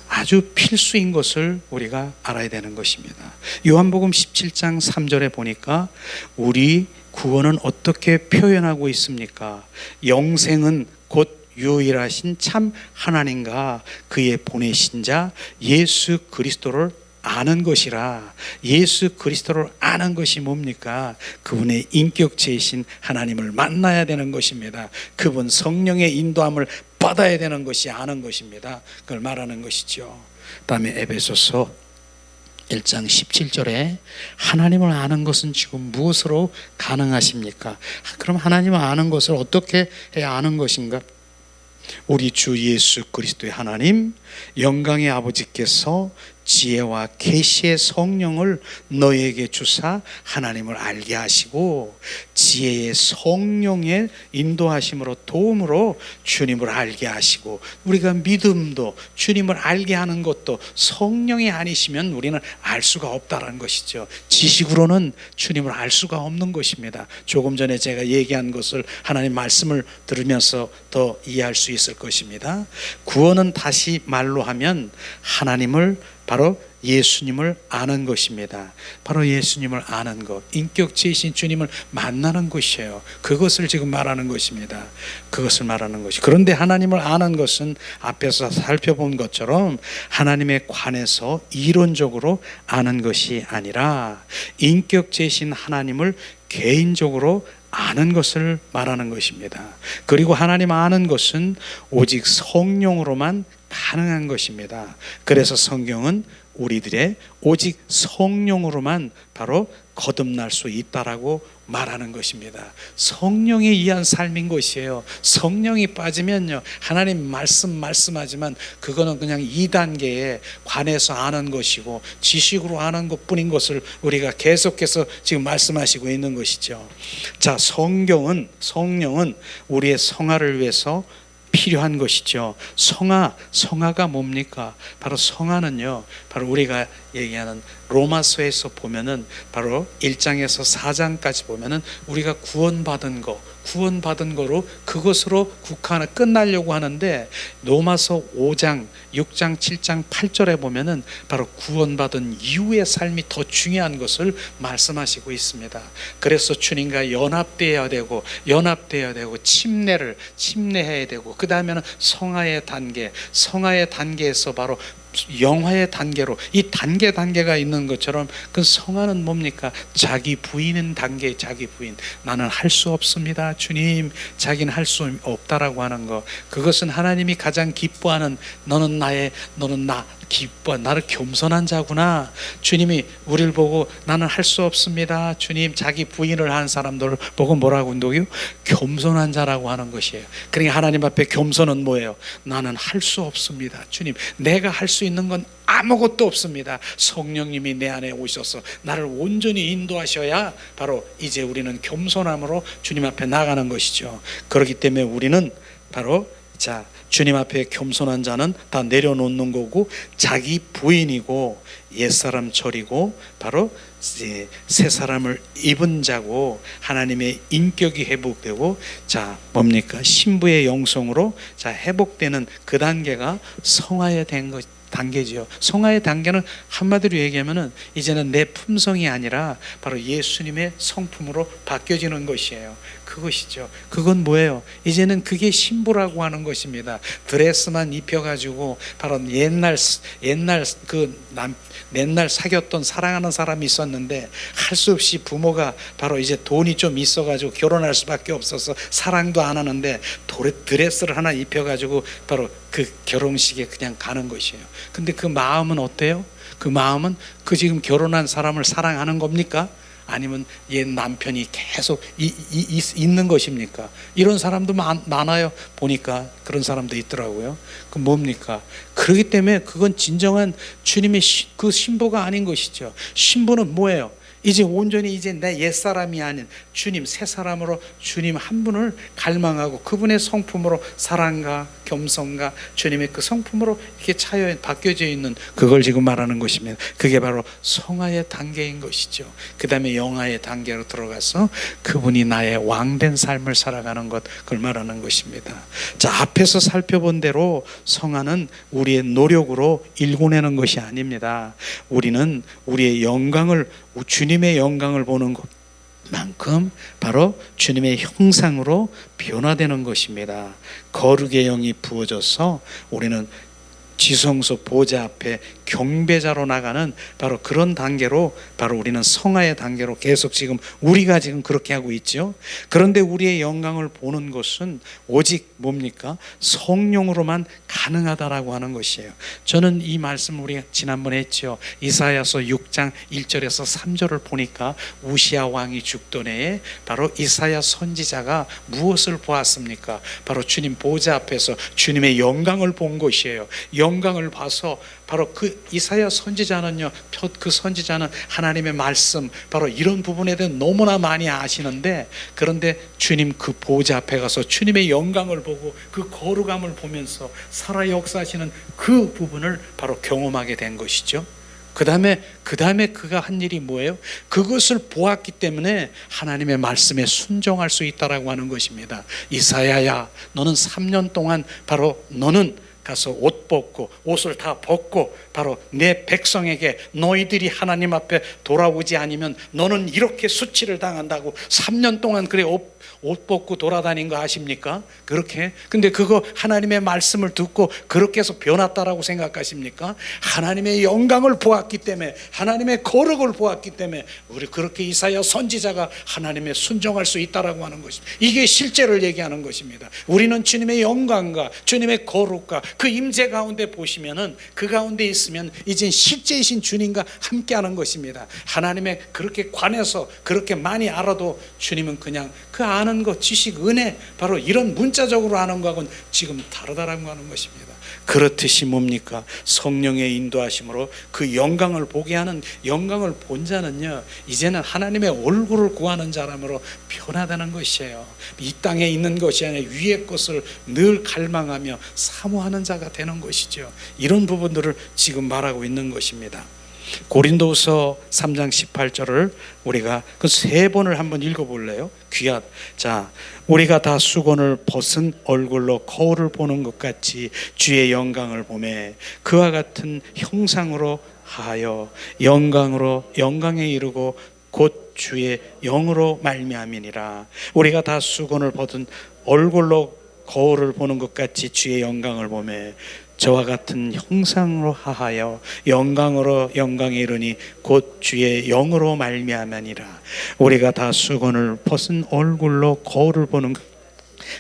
아주 필수인 것을 우리가 알아야 되는 것입니다. 요한복음 17장 3절에 보니까 우리 구원은 어떻게 표현하고 있습니까? 영생은 곧 유일하신 참 하나님과 그의 보내신 자 예수 그리스도를 아는 것이라. 예수 그리스도를 아는 것이 뭡니까? 그분의 인격체이신 하나님을 만나야 되는 것입니다. 그분 성령의 인도함을 받아야 되는 것이 아는 것입니다. 그걸 말하는 것이죠. 다음에 에베소서 1장 17절에 하나님을 아는 것은 지금 무엇으로 가능하십니까? 그럼 하나님을 아는 것을 어떻게 해야 아는 것인가? 우리 주 예수 그리스도의 하나님 영광의 아버지께서 지혜와 계시의 성령을 너에게 주사 하나님을 알게 하시고 지혜의 성령의 인도하심으로 도움으로 주님을 알게 하시고 우리가 믿음도 주님을 알게 하는 것도 성령이 아니시면 우리는 알 수가 없다는 것이죠. 지식으로는 주님을 알 수가 없는 것입니다. 조금 전에 제가 얘기한 것을 하나님 말씀을 들으면서 더 이해할 수 있을 것입니다. 구원은 다시 말로 하면 하나님을 바로 예수님을 아는 것입니다. 바로 예수님을 아는 것, 인격체이신 주님을 만나는 것이에요. 그것을 지금 말하는 것입니다. 그것을 말하는 것이. 그런데 하나님을 아는 것은 앞에서 살펴본 것처럼 하나님에 관해서 이론적으로 아는 것이 아니라 인격체이신 하나님을 개인적으로 아는 것을 말하는 것입니다. 그리고 하나님 아는 것은 오직 성령으로만 가능한 것입니다. 그래서 성경은 우리들의 오직 성령으로만 바로 거듭날 수 있다라고 말하는 것입니다. 성령에 의한 삶인 것이에요. 성령이 빠지면요 하나님 말씀하지만 그거는 그냥 2단계에 관해서 아는 것이고 지식으로 아는 것뿐인 것을 우리가 계속해서 지금 말씀하시고 있는 것이죠. 자, 성령은 우리의 성화를 위해서 필요한 것이죠. 성화가 뭡니까? 바로 성화는요, 바로 우리가 얘기하는 로마서에서 보면은 바로 1장에서 4장까지 보면은 우리가 구원받은 거로 그것으로 끝나려고 하는데 로마서 5장, 6장, 7장, 8절에 보면은 바로 구원받은 이후의 삶이 더 중요한 것을 말씀하시고 있습니다. 그래서 주님과 연합되어야 되고 침례해야 되고 그 다음에는 성화의 단계에서 바로 영화의 단계로 이 단계가 있는 것처럼 그 성화는 뭡니까? 자기 부인은 단계. 자기 부인, 나는 할 수 없습니다 주님, 자기는 할 수 없다라고 하는 거, 그것은 하나님이 가장 기뻐하는, 너는 나 기뻐, 나를 겸손한 자구나. 주님이 우리를 보고 나는 할 수 없습니다 주님, 자기 부인을 하는 사람들을 보고 뭐라고 한다고요? 겸손한 자라고 하는 것이에요. 그러니까 하나님 앞에 겸손은 뭐예요? 나는 할 수 없습니다 주님, 내가 할 수 있는 건 아무것도 없습니다. 성령님이 내 안에 오셔서 나를 온전히 인도하셔야 바로 이제 우리는 겸손함으로 주님 앞에 나가는 것이죠. 그렇기 때문에 우리는 바로 자, 주님 앞에 겸손한 자는 다 내려놓는 거고, 자기 부인이고 옛사람 저리고 바로 이제 새 사람을 입은 자고, 하나님의 인격이 회복되고, 자 뭡니까? 신부의 영성으로 자 회복되는 그 단계가 성화의 단계지요. 성화의 단계는 한마디로 얘기하면은 이제는 내 품성이 아니라 바로 예수님의 성품으로 바뀌어지는 것이에요. 그것이죠. 그건 뭐예요? 이제는 그게 신부라고 하는 것입니다. 드레스만 입혀가지고 바로 옛날 사귀었던 사랑하는 사람이 있었는데 할 수 없이 부모가 바로 이제 돈이 좀 있어가지고 결혼할 수밖에 없어서 사랑도 안 하는데 드레스를 하나 입혀가지고 바로 그 결혼식에 그냥 가는 것이에요. 근데 그 마음은 어때요? 그 마음은 그 지금 결혼한 사람을 사랑하는 겁니까? 아니면 옛 남편이 계속 있는 것입니까? 이런 사람도 많아요. 보니까 그런 사람도 있더라고요. 그 뭡니까? 그렇기 때문에 그건 진정한 주님의 그 신부가 아닌 것이죠. 신부는 뭐예요? 이제 온전히 이제 내 옛사람이 아닌 주님, 새 사람으로 주님 한 분을 갈망하고 그분의 성품으로 사랑과 겸손과 주님의 그 성품으로 이렇게 차여 바뀌어져 있는, 그걸 지금 말하는 것입니다. 그게 바로 성화의 단계인 것이죠. 그 다음에 영화의 단계로 들어가서 그분이 나의 왕된 삶을 살아가는 것, 그걸 말하는 것입니다. 자, 앞에서 살펴본 대로 성화는 우리의 노력으로 일궈내는 것이 아닙니다. 우리는 우리의 영광을, 주님의 영광을 보는 것만큼 바로 주님의 형상으로 변화되는 것입니다. 거룩의 영이 부어져서 우리는 지성소 보좌 앞에 경배자로 나가는 바로 그런 단계로, 바로 우리는 성화의 단계로 계속 지금 우리가 지금 그렇게 하고 있죠. 그런데 우리의 영광을 보는 것은 오직 뭡니까? 성령으로만 가능하다라고 하는 것이에요. 저는 이 말씀 우리가 지난번에 했죠. 이사야서 6장 1절에서 3절을 보니까 우시야 왕이 죽던 해에 바로 이사야 선지자가 무엇을 보았습니까? 바로 주님 보좌 앞에서 주님의 영광을 본 것이에요. 영광을 봐서 바로 그 이사야 선지자는요, 그 선지자는 하나님의 말씀 바로 이런 부분에 대해 너무나 많이 아시는데, 그런데 주님 그 보좌 앞에 가서 주님의 영광을 보고 그 거룩함을 보면서 살아 역사하시는 그 부분을 바로 경험하게 된 것이죠. 그 다음에 그가 한 일이 뭐예요? 그것을 보았기 때문에 하나님의 말씀에 순종할 수 있다라고 하는 것입니다. 이사야야, 너는 3년 동안 바로 너는 가서 옷 벗고 옷을 다 벗고 바로 내 백성에게 너희들이 하나님 앞에 돌아오지 않으면 너는 이렇게 수치를 당한다고 3년 동안 그래 옷 벗고 돌아다닌 거 아십니까? 그렇게. 근데 그거 하나님의 말씀을 듣고 그렇게 해서 변했다라고 생각하십니까? 하나님의 영광을 보았기 때문에, 하나님의 거룩을 보았기 때문에 우리 그렇게 이사야 선지자가 하나님의 순종할 수 있다라고 하는 것입니다. 이게 실제를 얘기하는 것입니다. 우리는 주님의 영광과 주님의 거룩과 그 임재 가운데 보시면은, 그 가운데 있으면 이제 실제이신 주님과 함께하는 것입니다. 하나님의 그렇게 관해서 그렇게 많이 알아도 주님은 그냥 그 아는 것, 지식, 은혜, 바로 이런 문자적으로 아는 것하고는 지금 다르다라고 하는 것입니다. 그렇듯이 뭡니까? 성령의 인도하심으로 그 영광을 보게 하는, 영광을 본 자는요, 이제는 하나님의 얼굴을 구하는 사람으로 변화되는 것이에요. 이 땅에 있는 것이 아니라 위의 것을 늘 갈망하며 사모하는 자가 되는 것이죠. 이런 부분들을 지금 말하고 있는 것입니다. 고린도후서 3장 18절을 우리가 그 3번을 한번 읽어볼래요? 자, 우리가 다 수건을 벗은 얼굴로 거울을 보는 것 같이 주의 영광을 보매 그와 같은 형상으로 하여 영광에 이르고 곧 주의 영으로 말미암이니라. 우리가 다 수건을 벗은 얼굴로 거울을 보는 것 같이 주의 영광을 보매 저와 같은 형상으로 하하여 영광에 이르니 곧 주의 영으로 말미암으니라. 우리가 다 수건을 벗은 얼굴로 거울을 보는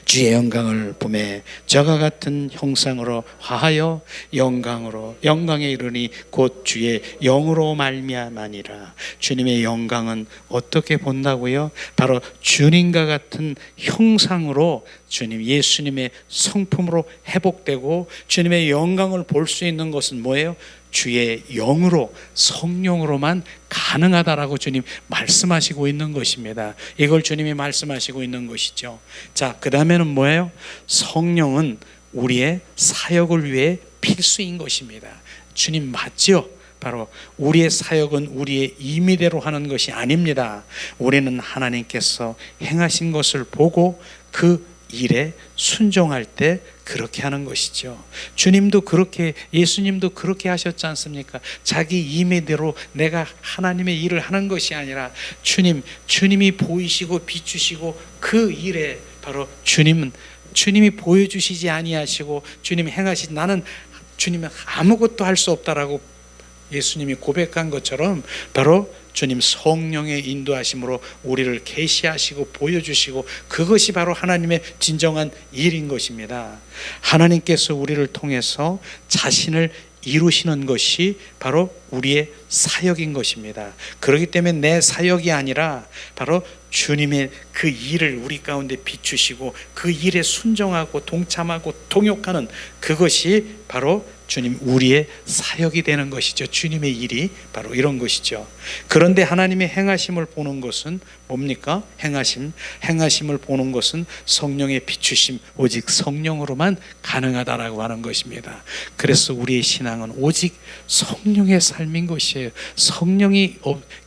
주의 영광을 보매 저와 같은 형상으로 하하여 영광에 이르니 곧 주의 영으로 말미암으니라. 주님의 영광은 어떻게 본다고요? 바로 주님과 같은 형상으로 주님 예수님의 성품으로 회복되고, 주님의 영광을 볼 수 있는 것은 뭐예요? 주의 영으로, 성령으로만 가능하다라고 주님 말씀하시고 있는 것입니다. 이걸 주님이 말씀하시고 있는 것이죠. 자, 그 다음에는 뭐예요? 성령은 우리의 사역을 위해 필수인 것입니다. 주님 맞죠? 바로 우리의 사역은 우리의 임의대로 하는 것이 아닙니다. 우리는 하나님께서 행하신 것을 보고 그 일에 순종할 때 그렇게 하는 것이죠. 주님도 그렇게, 예수님도 그렇게 하셨지 않습니까? 자기 임의대로 내가 하나님의 일을 하는 것이 아니라 주님이 보이시고 비추시고 그 일에 바로 주님이 보여주시지 아니하시고 주님이 행하신, 나는 주님은 아무것도 할 수 없다라고 예수님이 고백한 것처럼 바로 주님 성령의 인도하심으로 우리를 계시하시고 보여주시고, 그것이 바로 하나님의 진정한 일인 것입니다. 하나님께서 우리를 통해서 자신을 이루시는 것이 바로 우리의 사역인 것입니다. 그렇기 때문에 내 사역이 아니라 바로 주님의 그 일을 우리 가운데 비추시고 그 일에 순종하고 동참하고 동역하는 그것이 바로 주님 우리의 사역이 되는 것이죠. 주님의 일이 바로 이런 것이죠. 그런데 하나님의 행하심을 보는 것은 뭡니까? 행하심을 보는 것은 성령의 비추심, 오직 성령으로만 가능하다라고 하는 것입니다. 그래서 우리의 신앙은 오직 성령의 삶인 것이에요. 성령이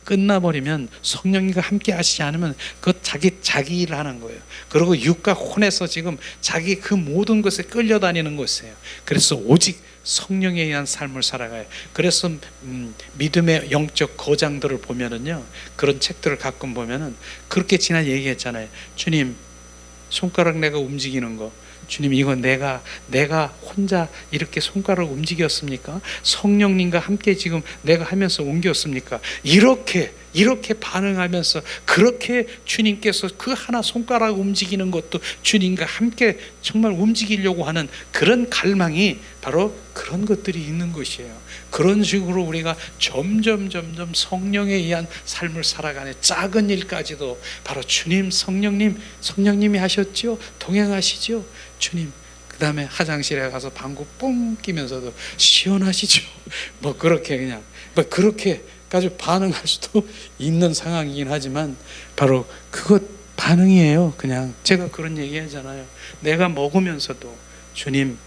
끝나버리면, 성령이가 함께 하시지 않으면 그 자기 일을 하는 거예요. 그리고 육과 혼에서 지금 자기 그 모든 것에 끌려다니는 것이에요. 그래서 오직 성령에 의한 삶을 살아가요. 그래서 믿음의 영적 거장들을 보면은요, 그런 책들을 가끔 보면은 그렇게 지난 얘기했잖아요. 주님, 손가락 내가 움직이는 거, 주님 이거 내가 혼자 이렇게 손가락을 움직였습니까? 성령님과 함께 지금 내가 하면서 옮겼습니까? 이렇게 반응하면서 그렇게 주님께서 그 하나 손가락 움직이는 것도 주님과 함께 정말 움직이려고 하는 그런 갈망이 바로 그런 것들이 있는 것이에요. 그런 식으로 우리가 점점 성령에 의한 삶을 살아가는 작은 일까지도 바로 주님, 성령님이 하셨죠? 동행하시죠? 주님, 그 다음에 화장실에 가서 방구 뽕 끼면서도 시원하시죠? 뭐 그렇게 그냥 그렇게까지 반응할 수도 있는 상황이긴 하지만 바로 그것 반응이에요. 그냥 제가 그런 얘기 하잖아요. 내가 먹으면서도 주님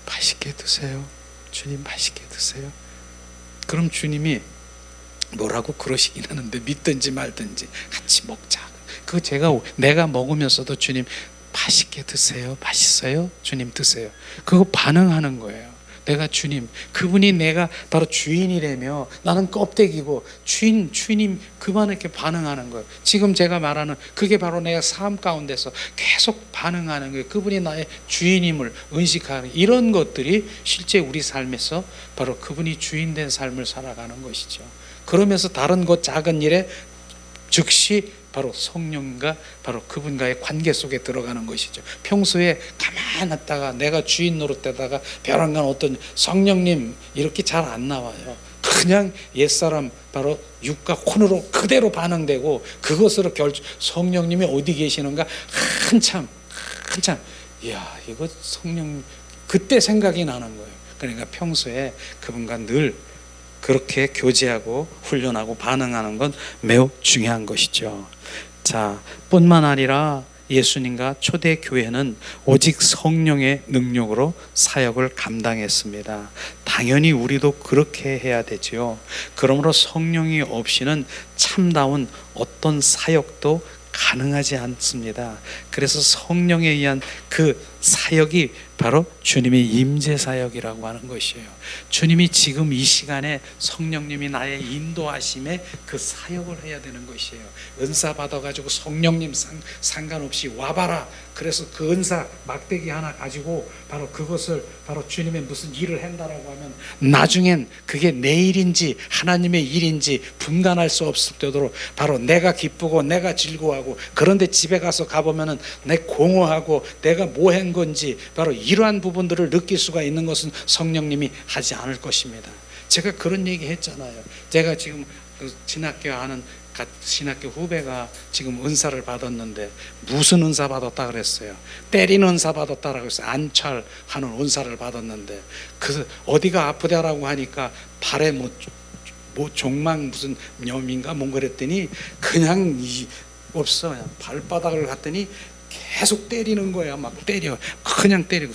맛있게 드세요. 주님 맛있게 드세요. 그럼 주님이 뭐라고 그러시긴 하는데, 믿든지 말든지 같이 먹자. 그거 내가 먹으면서도 주님 맛있게 드세요. 맛있어요? 주님 드세요. 그거 반응하는 거예요. 내가 주님, 그분이 내가 바로 주인이라며 나는 껍데기고 주인님 그만 이렇게 반응하는 거예요. 지금 제가 말하는 그게 바로 내가 삶 가운데서 계속 반응하는 거예요. 그분이 나의 주인임을 의식하는, 이런 것들이 실제 우리 삶에서 바로 그분이 주인된 삶을 살아가는 것이죠. 그러면서 다른 것 작은 일에 즉시 바로 성령과 바로 그분과의 관계 속에 들어가는 것이죠. 평소에 가만 놨다가 내가 주인 노릇되다가 벼랑간 어떤 성령님 이렇게 잘 안 나와요. 그냥 옛사람 바로 육과 혼으로 그대로 반응되고, 그것으로 성령님이 어디 계시는가 한참 이야, 이거 성령, 그때 생각이 나는 거예요. 그러니까 평소에 그분과 늘 그렇게 교제하고 훈련하고 반응하는 건 매우 중요한 것이죠. 자, 뿐만 아니라 예수님과 초대교회는 오직 성령의 능력으로 사역을 감당했습니다. 당연히 우리도 그렇게 해야 되지요. 그러므로 성령이 없이는 참다운 어떤 사역도 가능하지 않습니다. 그래서 성령에 의한 그 사역이 바로 주님의 임재 사역이라고 하는 것이에요. 주님이 지금 이 시간에 성령님이 나의 인도하심에 그 사역을 해야 되는 것이에요. 은사 받아가지고 성령님 상관없이 와봐라. 그래서 그 은사 막대기 하나 가지고 바로 그것을 바로 주님의 무슨 일을 한다라고 하면 나중엔 그게 내 일인지 하나님의 일인지 분간할 수 없을 때도록 바로 내가 기쁘고 내가 즐거워하고, 그런데 집에 가서 가보면은 내 공허하고 내가 뭐 한 건지 바로 이러한 부분들을 느낄 수가 있는 것은 성령님이 하지 않을 것입니다. 제가 그런 얘기 했잖아요. 제가 지금 신학교 아는 신학교 후배가 지금 은사를 받았는데 무슨 은사 받았다 그랬어요? 때리는 은사 받았다라고 했어요. 안찰하는 은사를 받았는데 그 어디가 아프다라고 하니까 발에 뭐 종망 무슨 염인가 뭔가 그랬더니 그냥 없어. 그냥 발바닥을 갔더니 계속 때리는 거야. 막 때려. 그냥 때리고.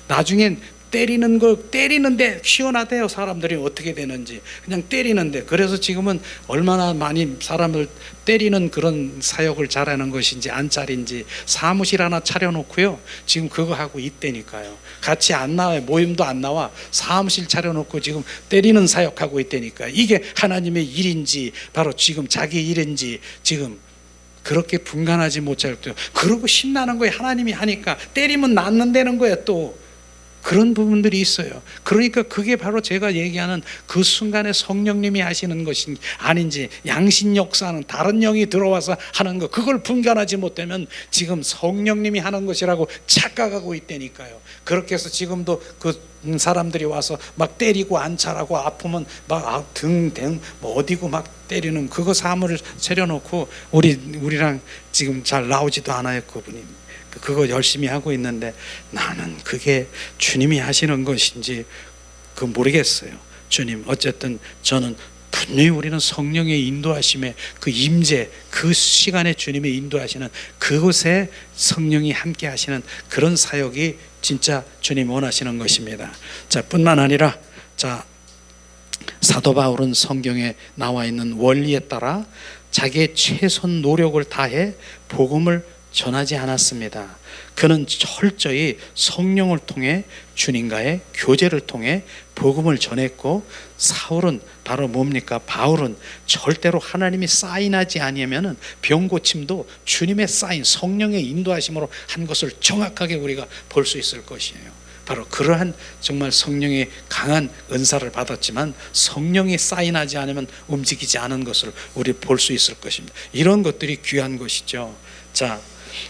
나중엔 때리는데 시원하대요. 사람들이 어떻게 되는지. 그냥 때리는데. 그래서 지금은 얼마나 많이 사람을 때리는 그런 사역을 잘하는 것인지 안짤인지 사무실 하나 차려놓고요. 지금 그거 하고 있다니까요. 같이 안 나와요. 모임도 안 나와. 사무실 차려놓고 지금 때리는 사역하고 있다니까. 이게 하나님의 일인지 바로 지금 자기 일인지 지금 그렇게 분간하지 못할 때 그러고 신나는 거예요. 하나님이 하니까 때리면 낫는다는 거예요. 또 그런 부분들이 있어요. 그러니까 그게 바로 제가 얘기하는 그 순간에 성령님이 하시는 것인지 아닌지, 양신 역사는 다른 영이 들어와서 하는 거, 그걸 분간하지 못하면 지금 성령님이 하는 것이라고 착각하고 있다니까요. 그렇게 해서 지금도 그 사람들이 와서 막 때리고 안찰하고 아프면 막 등 뭐 어디고 막 때리는 그거 사물을 차려놓고 우리랑 지금 잘 나오지도 않아요. 그분이 그거 열심히 하고 있는데 나는 그게 주님이 하시는 것인지 그 모르겠어요. 주님, 어쨌든 저는 분명히 우리는 성령의 인도하심에 그 임재, 그 시간에 주님의 인도하시는 그곳에 성령이 함께 하시는 그런 사역이 진짜 주님 원하시는 것입니다. 자, 뿐만 아니라 자, 사도 바울은 성경에 나와 있는 원리에 따라 자기의 최선 노력을 다해 복음을 전하지 않았습니다. 그는 철저히 성령을 통해 주님과의 교제를 통해 복음을 전했고, 사울은 바로 뭡니까? 바울은 절대로 하나님이 사인하지 아니하면은 병 고침도 주님의 사인, 성령의 인도하심으로 한 것을 정확하게 우리가 볼 수 있을 것이에요. 바로 그러한 정말 성령의 강한 은사를 받았지만 성령이 사인하지 않으면 움직이지 않은 것을 우리 볼 수 있을 것입니다. 이런 것들이 귀한 것이죠. 자,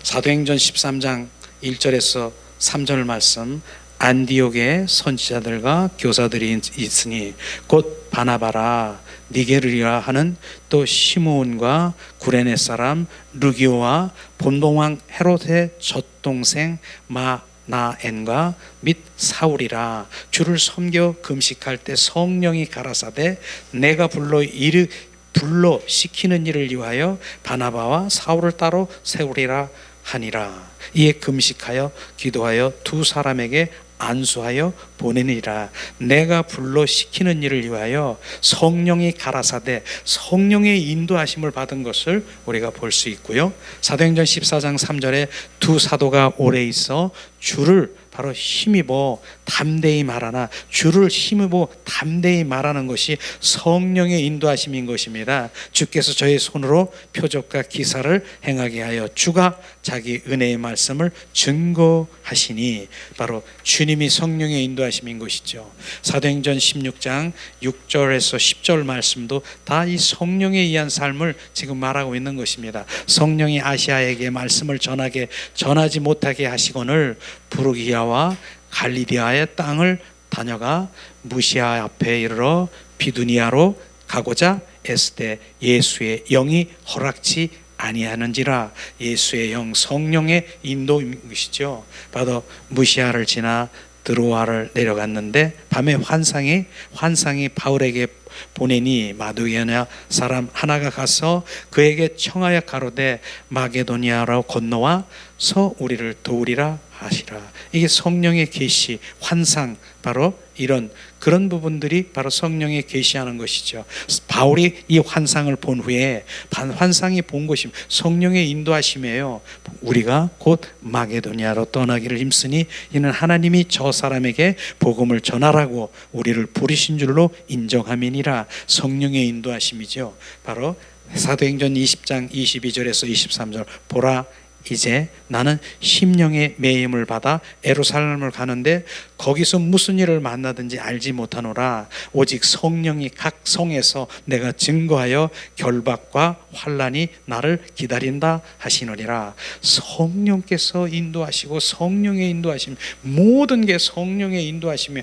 사도행전 13장 1절에서 3절 말씀, 안디옥에 선지자들과 교사들이 있으니 곧 바나바라, 니게르라 하는 또 시므온과 구레네 사람 루기오와 본동왕 헤롯의 젖동생 마나엔과 및 사울이라. 주를 섬겨 금식할 때 성령이 가라사대 내가 불러 시키는 일을 위하여 바나바와 사울을 따로 세우리라 하니라. 이에 금식하여 기도하여 두 사람에게 안수하여 보내니라. 내가 불러 시키는 일을 위하여 성령이 가라사대 성령의 인도하심을 받은 것을 우리가 볼 수 있고요. 사도행전 14장 3절에 두 사도가 오래 있어 주를 바로 힘입어 담대히 말하나, 주를 힘입어 담대히 말하는 것이 성령의 인도하심인 것입니다. 주께서 저의 손으로 표적과 기사를 행하게 하여 주가 자기 은혜의 말씀을 증거하시니, 바로 주님이 성령의 인도하심인 것이죠. 사도행전 16장 6절에서 10절 말씀도 다 이 성령에 의한 삶을 지금 말하고 있는 것입니다. 성령이 아시아에게 말씀을 전하지 못하게 하시거늘 부르기아와 갈리디아의 땅을 다녀가 무시아 앞에 이르러 비두니아로 가고자 애쓰되 예수의 영이 허락지 아니하는지라. 예수의 영, 성령의 인도인 것이죠. 바로 무시아를 지나 드로아를 내려갔는데 밤에 환상이 바울에게 보내니 마두게냐 사람 하나가 가서 그에게 청하여 가로되 마게도니아로 건너와서 우리를 도우리라 하시라. 이게 성령의 계시, 환상, 바로 이런 그런 부분들이 바로 성령의 계시하는 것이죠. 바울이 이 환상을 본 후에 환상이 본 것이 성령의 인도하심이에요. 우리가 곧 마게도니아로 떠나기를 힘쓰니 이는 하나님이 저 사람에게 복음을 전하라고 우리를 부르신 줄로 인정함이니라. 성령의 인도하심이죠. 바로 사도행전 20장 22절에서 23절 보라, 이제 나는 심령의 매임을 받아 예루살렘을 가는데 거기서 무슨 일을 만나든지 알지 못하노라. 오직 성령이 각 성에서 내가 증거하여 결박과 환난이 나를 기다린다 하시느니라. 성령께서 인도하시고 성령의 인도하심, 모든 게 성령의 인도하심에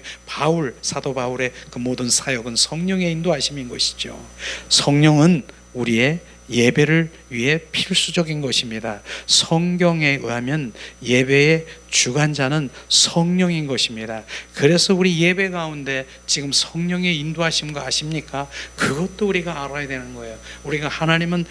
사도 바울의 그 모든 사역은 성령의 인도하심인 것이죠. 성령은 우리의 예배를 위해 필수적인 것입니다. 성경에 의하면 예배의 주관자는 성령인 것입니다. 그래서 우리 예배 가운데 지금 성령의 인도하신 거 아십니까? 그것도 우리가 알아야 되는 거예요. 우리가 하나님은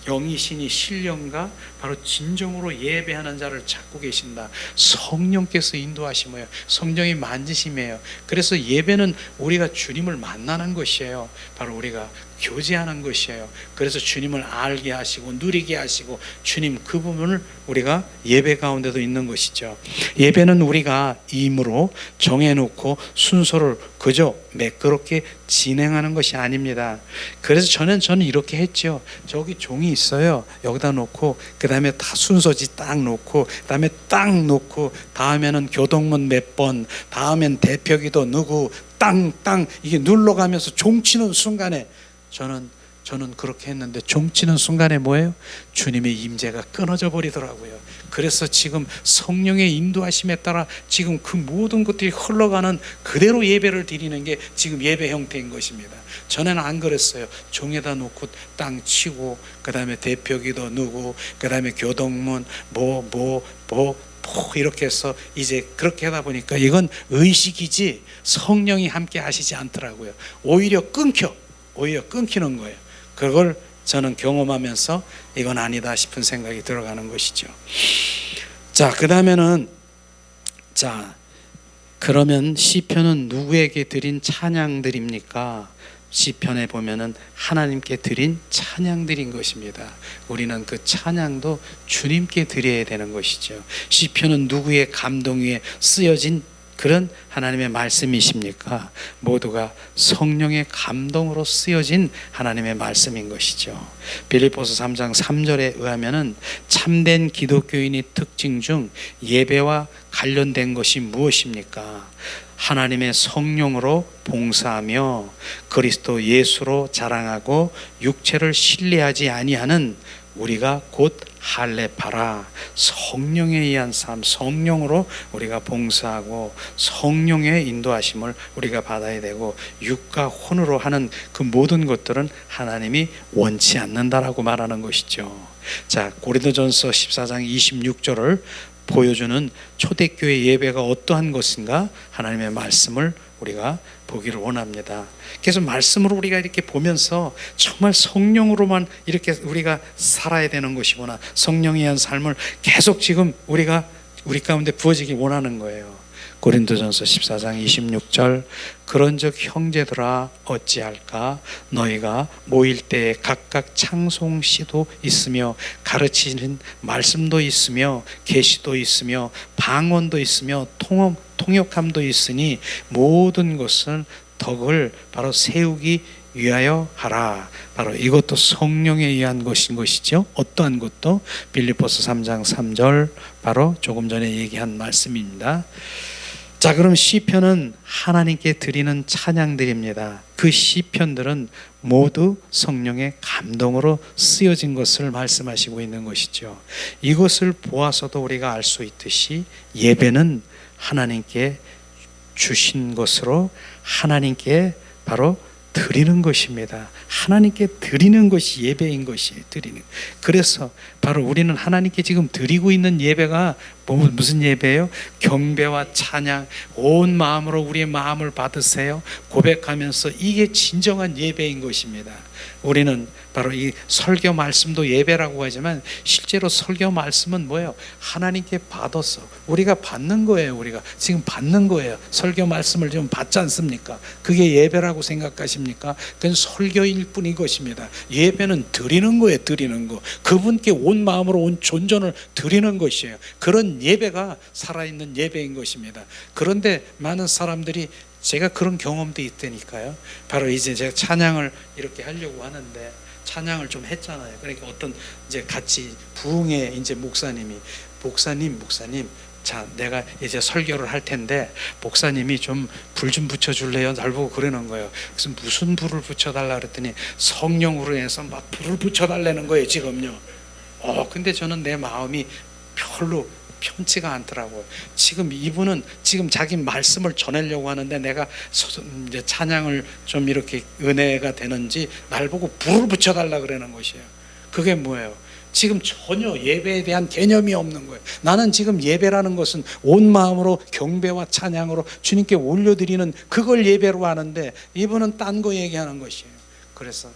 영이시니 신령과 바로 진정으로 예배하는 자를 찾고 계신다. 성령께서 인도하심이에요. 성령이 만지심이에요. 그래서 예배는 우리가 주님을 만나는 것이에요. 바로 우리가 교제하는 것이에요. 그래서 주님을 알게 하시고 누리게 하시고 주님 그 부분을 우리가 예배 가운데도 있는 것이죠. 예배는 우리가 임으로 정해놓고 순서를 그저 매끄럽게 진행하는 것이 아닙니다. 그래서 저는 이렇게 했죠. 저기 종이 있어요. 여기다 놓고 그 다음에 다 순서지 딱 놓고 그 다음에 딱 놓고 다음에는 교동문 몇 번, 다음엔 대표기도 누구 땅 이게 눌러가면서 종치는 순간에 저는 그렇게 했는데 종치는 순간에 뭐예요? 주님의 임재가 끊어져 버리더라고요. 그래서 지금 성령의 인도하심에 따라 지금 그 모든 것들이 흘러가는 그대로 예배를 드리는 게 지금 예배 형태인 것입니다. 전에는 안 그랬어요. 종에다 놓고 땅 치고 그 다음에 대표기도 누구 그 다음에 교동문 이렇게 해서 이제 그렇게 하다 보니까 이건 의식이지 성령이 함께 하시지 않더라고요. 오히려 끊기는 거예요. 그걸 저는 경험하면서 이건 아니다 싶은 생각이 들어가는 것이죠. 자, 그 다음에는 그러면 시편은 누구에게 드린 찬양들입니까? 시편에 보면은 하나님께 드린 찬양들인 것입니다. 우리는 그 찬양도 주님께 드려야 되는 것이죠. 시편은 누구의 감동 위에 쓰여진 그런 하나님의 말씀이십니까? 모두가 성령의 감동으로 쓰여진 하나님의 말씀인 것이죠. 빌립보서 3장 3절에 의하면은 참된 기독교인의 특징 중 예배와 관련된 것이 무엇입니까? 하나님의 성령으로 봉사하며 그리스도 예수로 자랑하고 육체를 신뢰하지 아니하는 우리가 곧 할례파라. 성령에 의한 삶, 성령으로 우리가 봉사하고 성령의 인도하심을 우리가 받아야 되고 육과 혼으로 하는 그 모든 것들은 하나님이 원치 않는다라고 말하는 것이죠. 자, 고린도전서 14장 26절을 보여주는 초대교회 예배가 어떠한 것인가 하나님의 말씀을 우리가 보기를 원합니다. 그래서 말씀으로 우리가 이렇게 보면서 정말 성령으로만 이렇게 우리가 살아야 되는 것이구나, 성령에 의한 삶을 계속 지금 우리 가운데 부어지기 원하는 거예요. 고린도전서 14장 26절 그런즉 형제들아 어찌할까 너희가 모일 때에 각각 찬송시도 있으며 가르치는 말씀도 있으며 계시도 있으며 방언도 있으며 통역함도 있으니 모든 것은 덕을 바로 세우기 위하여 하라. 바로 이것도 성령에 의한 것인 것이죠. 어떠한 것도 빌립보서 3장 3절 바로 조금 전에 얘기한 말씀입니다. 자, 그럼 시편은 하나님께 드리는 찬양들입니다. 그 시편들은 모두 성령의 감동으로 쓰여진 것을 말씀하시고 있는 것이죠. 이것을 보아서도 우리가 알 수 있듯이 예배는 하나님께 주신 것으로 하나님께 바로 드리는 것입니다. 하나님께 드리는 것이 예배인 것이에요. 그래서 바로 우리는 하나님께 지금 드리고 있는 예배가 무슨 예배예요? 경배와 찬양, 온 마음으로 우리의 마음을 받으세요 고백하면서 이게 진정한 예배인 것입니다. 우리는 바로 이 설교 말씀도 예배라고 하지만 실제로 설교 말씀은 뭐예요? 하나님께 받아서 우리가 받는 거예요. 우리가 지금 받는 거예요. 설교 말씀을 지금 받지 않습니까? 그게 예배라고 생각하십니까? 그건 설교일 뿐인 것입니다. 예배는 드리는 거예요. 드리는 거. 그분께 온 마음으로 온 존전을 드리는 것이에요. 그런 예배가 살아있는 예배인 것입니다. 그런데 많은 사람들이, 제가 그런 경험도 있다니까요. 바로 이제 제가 찬양을 이렇게 하려고 하는데 찬양을 좀 했잖아요. 그러니까 어떤 이제 같이 부흥회 이제 목사님, 자, 내가 이제 설교를 할 텐데 목사님이 좀 불 좀 붙여줄래요? 날 보고 그러는 거예요. 그래서 무슨 불을 붙여달라 그랬더니 성령으로 해서 막 불을 붙여달라는 거예요. 지금요. 근데 저는 내 마음이 별로 편치가 않더라고요. 지금 이분은 지금 자기 말씀을 전하려고 하는데 내가 이제 찬양을 좀 이렇게 은혜가 되는지 날 보고 불을 붙여달라 그러는 것이에요. 그게 뭐예요? 지금 전혀 예배에 대한 개념이 없는 거예요. 나는 지금 예배라는 것은 온 마음으로 경배와 찬양으로 주님께 올려드리는 그걸 예배로 하는데 이분은 딴 거 얘기하는 것이에요. 그래서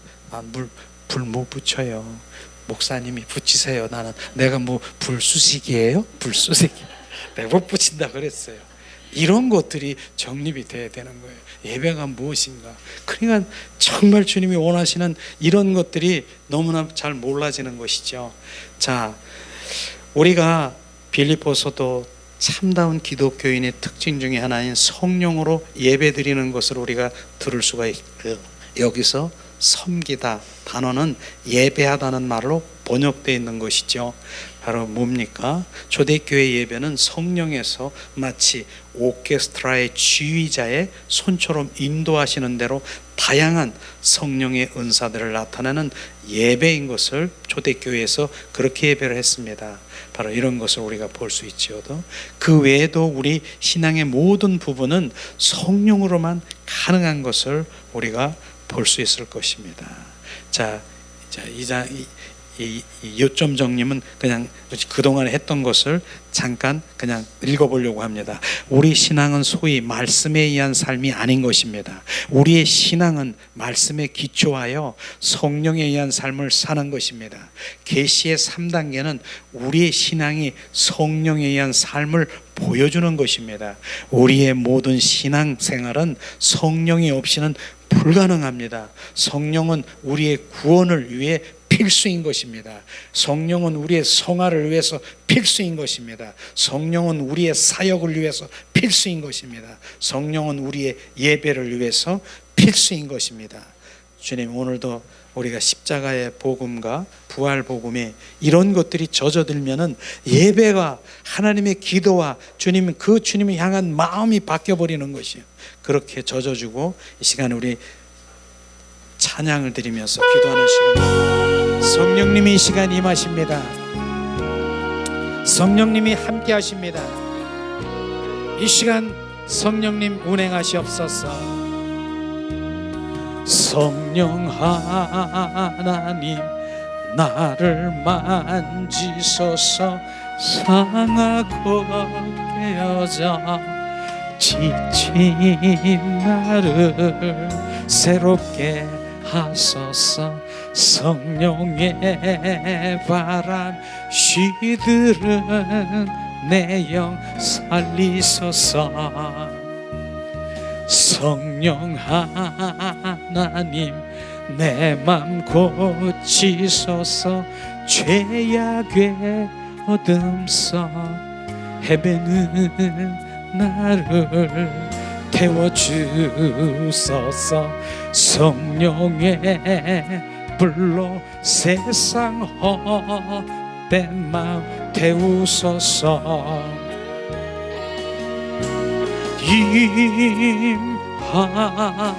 불 못 붙여요. 목사님이 붙이세요. 내가 뭐 불수식이에요? 불수식. 내가 못 붙인다 그랬어요. 이런 것들이 정립이 돼야 되는 거예요. 예배가 무엇인가. 그러니까 정말 주님이 원하시는 이런 것들이 너무나 잘 몰라지는 것이죠. 자, 우리가 빌립보서도 참다운 기독교인의 특징 중에 하나인 성령으로 예배드리는 것을 우리가 들을 수가 있고요. 여기서 섬기다 단어는 예배하다는 말로 번역되어 있는 것이죠. 바로 뭡니까? 초대교회 예배는 성령에서 마치 오케스트라의 지휘자의 손처럼 인도하시는 대로 다양한 성령의 은사들을 나타내는 예배인 것을 초대교회에서 그렇게 예배를 했습니다. 바로 이런 것을 우리가 볼 수 있지요도 그 외에도 우리 신앙의 모든 부분은 성령으로만 가능한 것을 우리가 볼 수 있을 것입니다. 자, 이 요점 정리는 그냥 그동안 했던 것을 잠깐 그냥 읽어보려고 합니다. 우리 신앙은 소위 말씀에 의한 삶이 아닌 것입니다. 우리의 신앙은 말씀에 기초하여 성령에 의한 삶을 사는 것입니다. 계시의 3단계는 우리의 신앙이 성령에 의한 삶을 보여주는 것입니다. 우리의 모든 신앙 생활은 성령이 없이는 불가능합니다. 성령은 우리의 구원을 위해 필수인 것입니다. 성령은 우리의 성화를 위해서 필수인 것입니다. 성령은 우리의 사역을 위해서 필수인 것입니다. 성령은 우리의 예배를 위해서 필수인 것입니다. 주님, 오늘도 우리가 십자가의 복음과 부활 복음에 이런 것들이 젖어들면은 예배가 하나님의 기도와 주님, 그 주님을 향한 마음이 바뀌어버리는 것이에요. 그렇게 젖어주고 이 시간에 우리 찬양을 드리면서 기도하는 시간, 성령님이 이 시간 임하십니다. 성령님이 함께 하십니다. 이 시간 성령님 운행하시옵소서. 성령 하나님 나를 만지소서. 상하고 깨어져 지친 나를 새롭게 하소서. 성령의 바람 쉬들은 내 영 살리소서. 성령 하나님 내 맘 고치소서. 죄악의 어둠속 헤매는 나를 태워주소서. 성령의 불로 세상 헛된 마음 태우소서.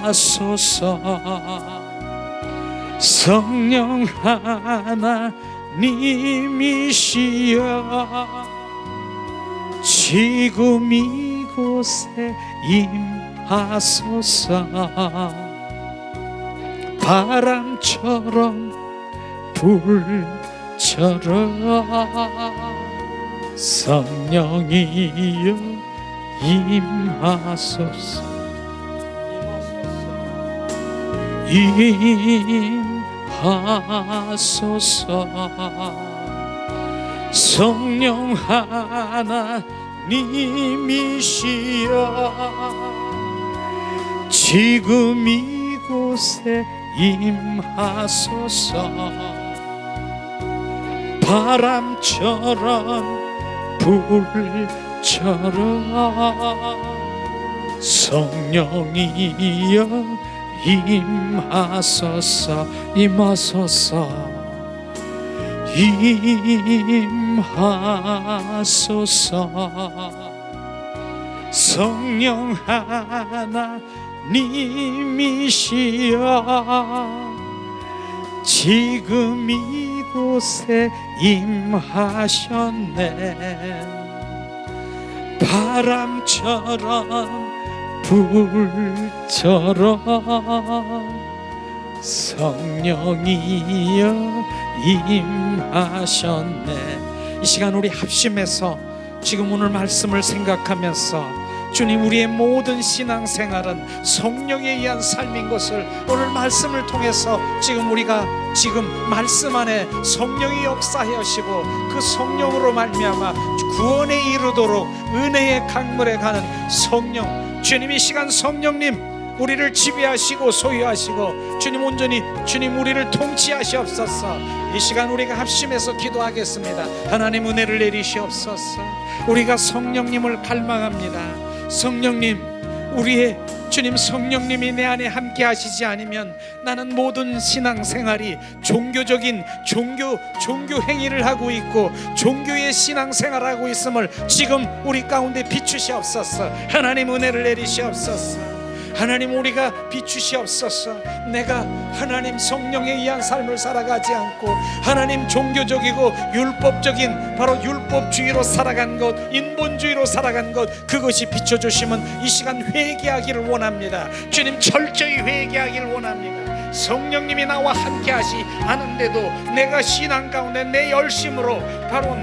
임하소서. 성령 하나님이시여 지금 이곳에 임하소서. 바람처럼 불처럼 성령이여 임하소서. 임하소서. 성령 하나님이시여 지금 이곳에 임하소서. 바람처럼 불처럼 성령이여 임하소서. 임하소서. 임하소서. 성령 하나님이시여 지금 이곳에 임하셨네. 바람처럼 불처럼 성령이여 임하셨네. 이 시간 우리 합심해서 지금 오늘 말씀을 생각하면서 주님, 우리의 모든 신앙생활은 성령에 의한 삶인 것을 오늘 말씀을 통해서 우리가 말씀 안에 성령이 역사하시고 그 성령으로 말미암아 구원에 이르도록 은혜의 강물에 가는 성령, 주님, 이 시간 성령님 우리를 지배하시고 소유하시고 주님 온전히 주님 우리를 통치하시옵소서. 이 시간 우리가 합심해서 기도하겠습니다. 하나님 은혜를 내리시옵소서. 우리가 성령님을 갈망합니다. 성령님, 우리의 주님 성령님이 내 안에 함께 하시지 않으면 나는 모든 신앙생활이 종교적인 종교 행위를 하고 있고 종교의 신앙생활을 하고 있음을 지금 우리 가운데 비추시옵소서. 하나님 은혜를 내리시옵소서. 하나님, 우리가 비추시옵소서. 내가 하나님 성령에 의한 삶을 살아가지 않고 하나님 종교적이고 율법적인 바로 율법주의로 살아간 것, 인본주의로 살아간 것, 그것이 비춰주시면 이 시간 회개하기를 원합니다. 주님, 철저히 회개하기를 원합니다. 성령님이 나와 함께 하시 않은데도 내가 신앙 가운데 내 열심으로 바로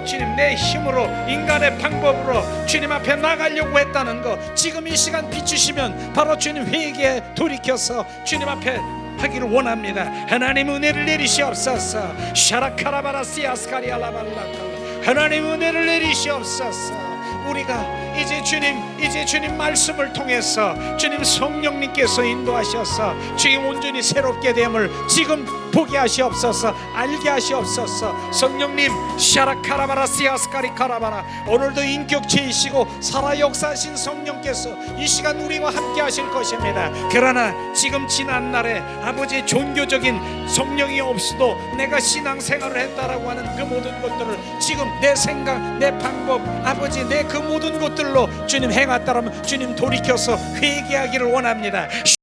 주님 내 힘으로 인간의 방법으로 주님 앞에 나가려고 했다는 거 지금 이 시간 비추시면 바로 주님 회개에 돌이켜서 주님 앞에 하기를 원합니다. 하나님 은혜를 내리시옵소서. 샤라카라바라시아스카리알라발라카. 하나님 은혜를 내리시옵소서. 우리가 이제 주님 말씀을 통해서 주님 성령님께서 인도하셔서 주님 온전히 새롭게 됨을 지금 보게 하시옵소서. 알게 하시옵소서. 성령님, 샤라카라바라시아스카리카라바라, 오늘도 인격체이시고 살아 역사하신 성령께서 이 시간 우리와 함께 하실 것입니다. 그러나 지금 지난 날에 아버지 종교적인 성령이 없어도 내가 신앙생활을 했다라고 하는 그 모든 것들을 지금 내 생각, 내 방법, 아버지 내 그 모든 것들로 주님 행했다라면 주님 돌이켜서 회개하기를 원합니다.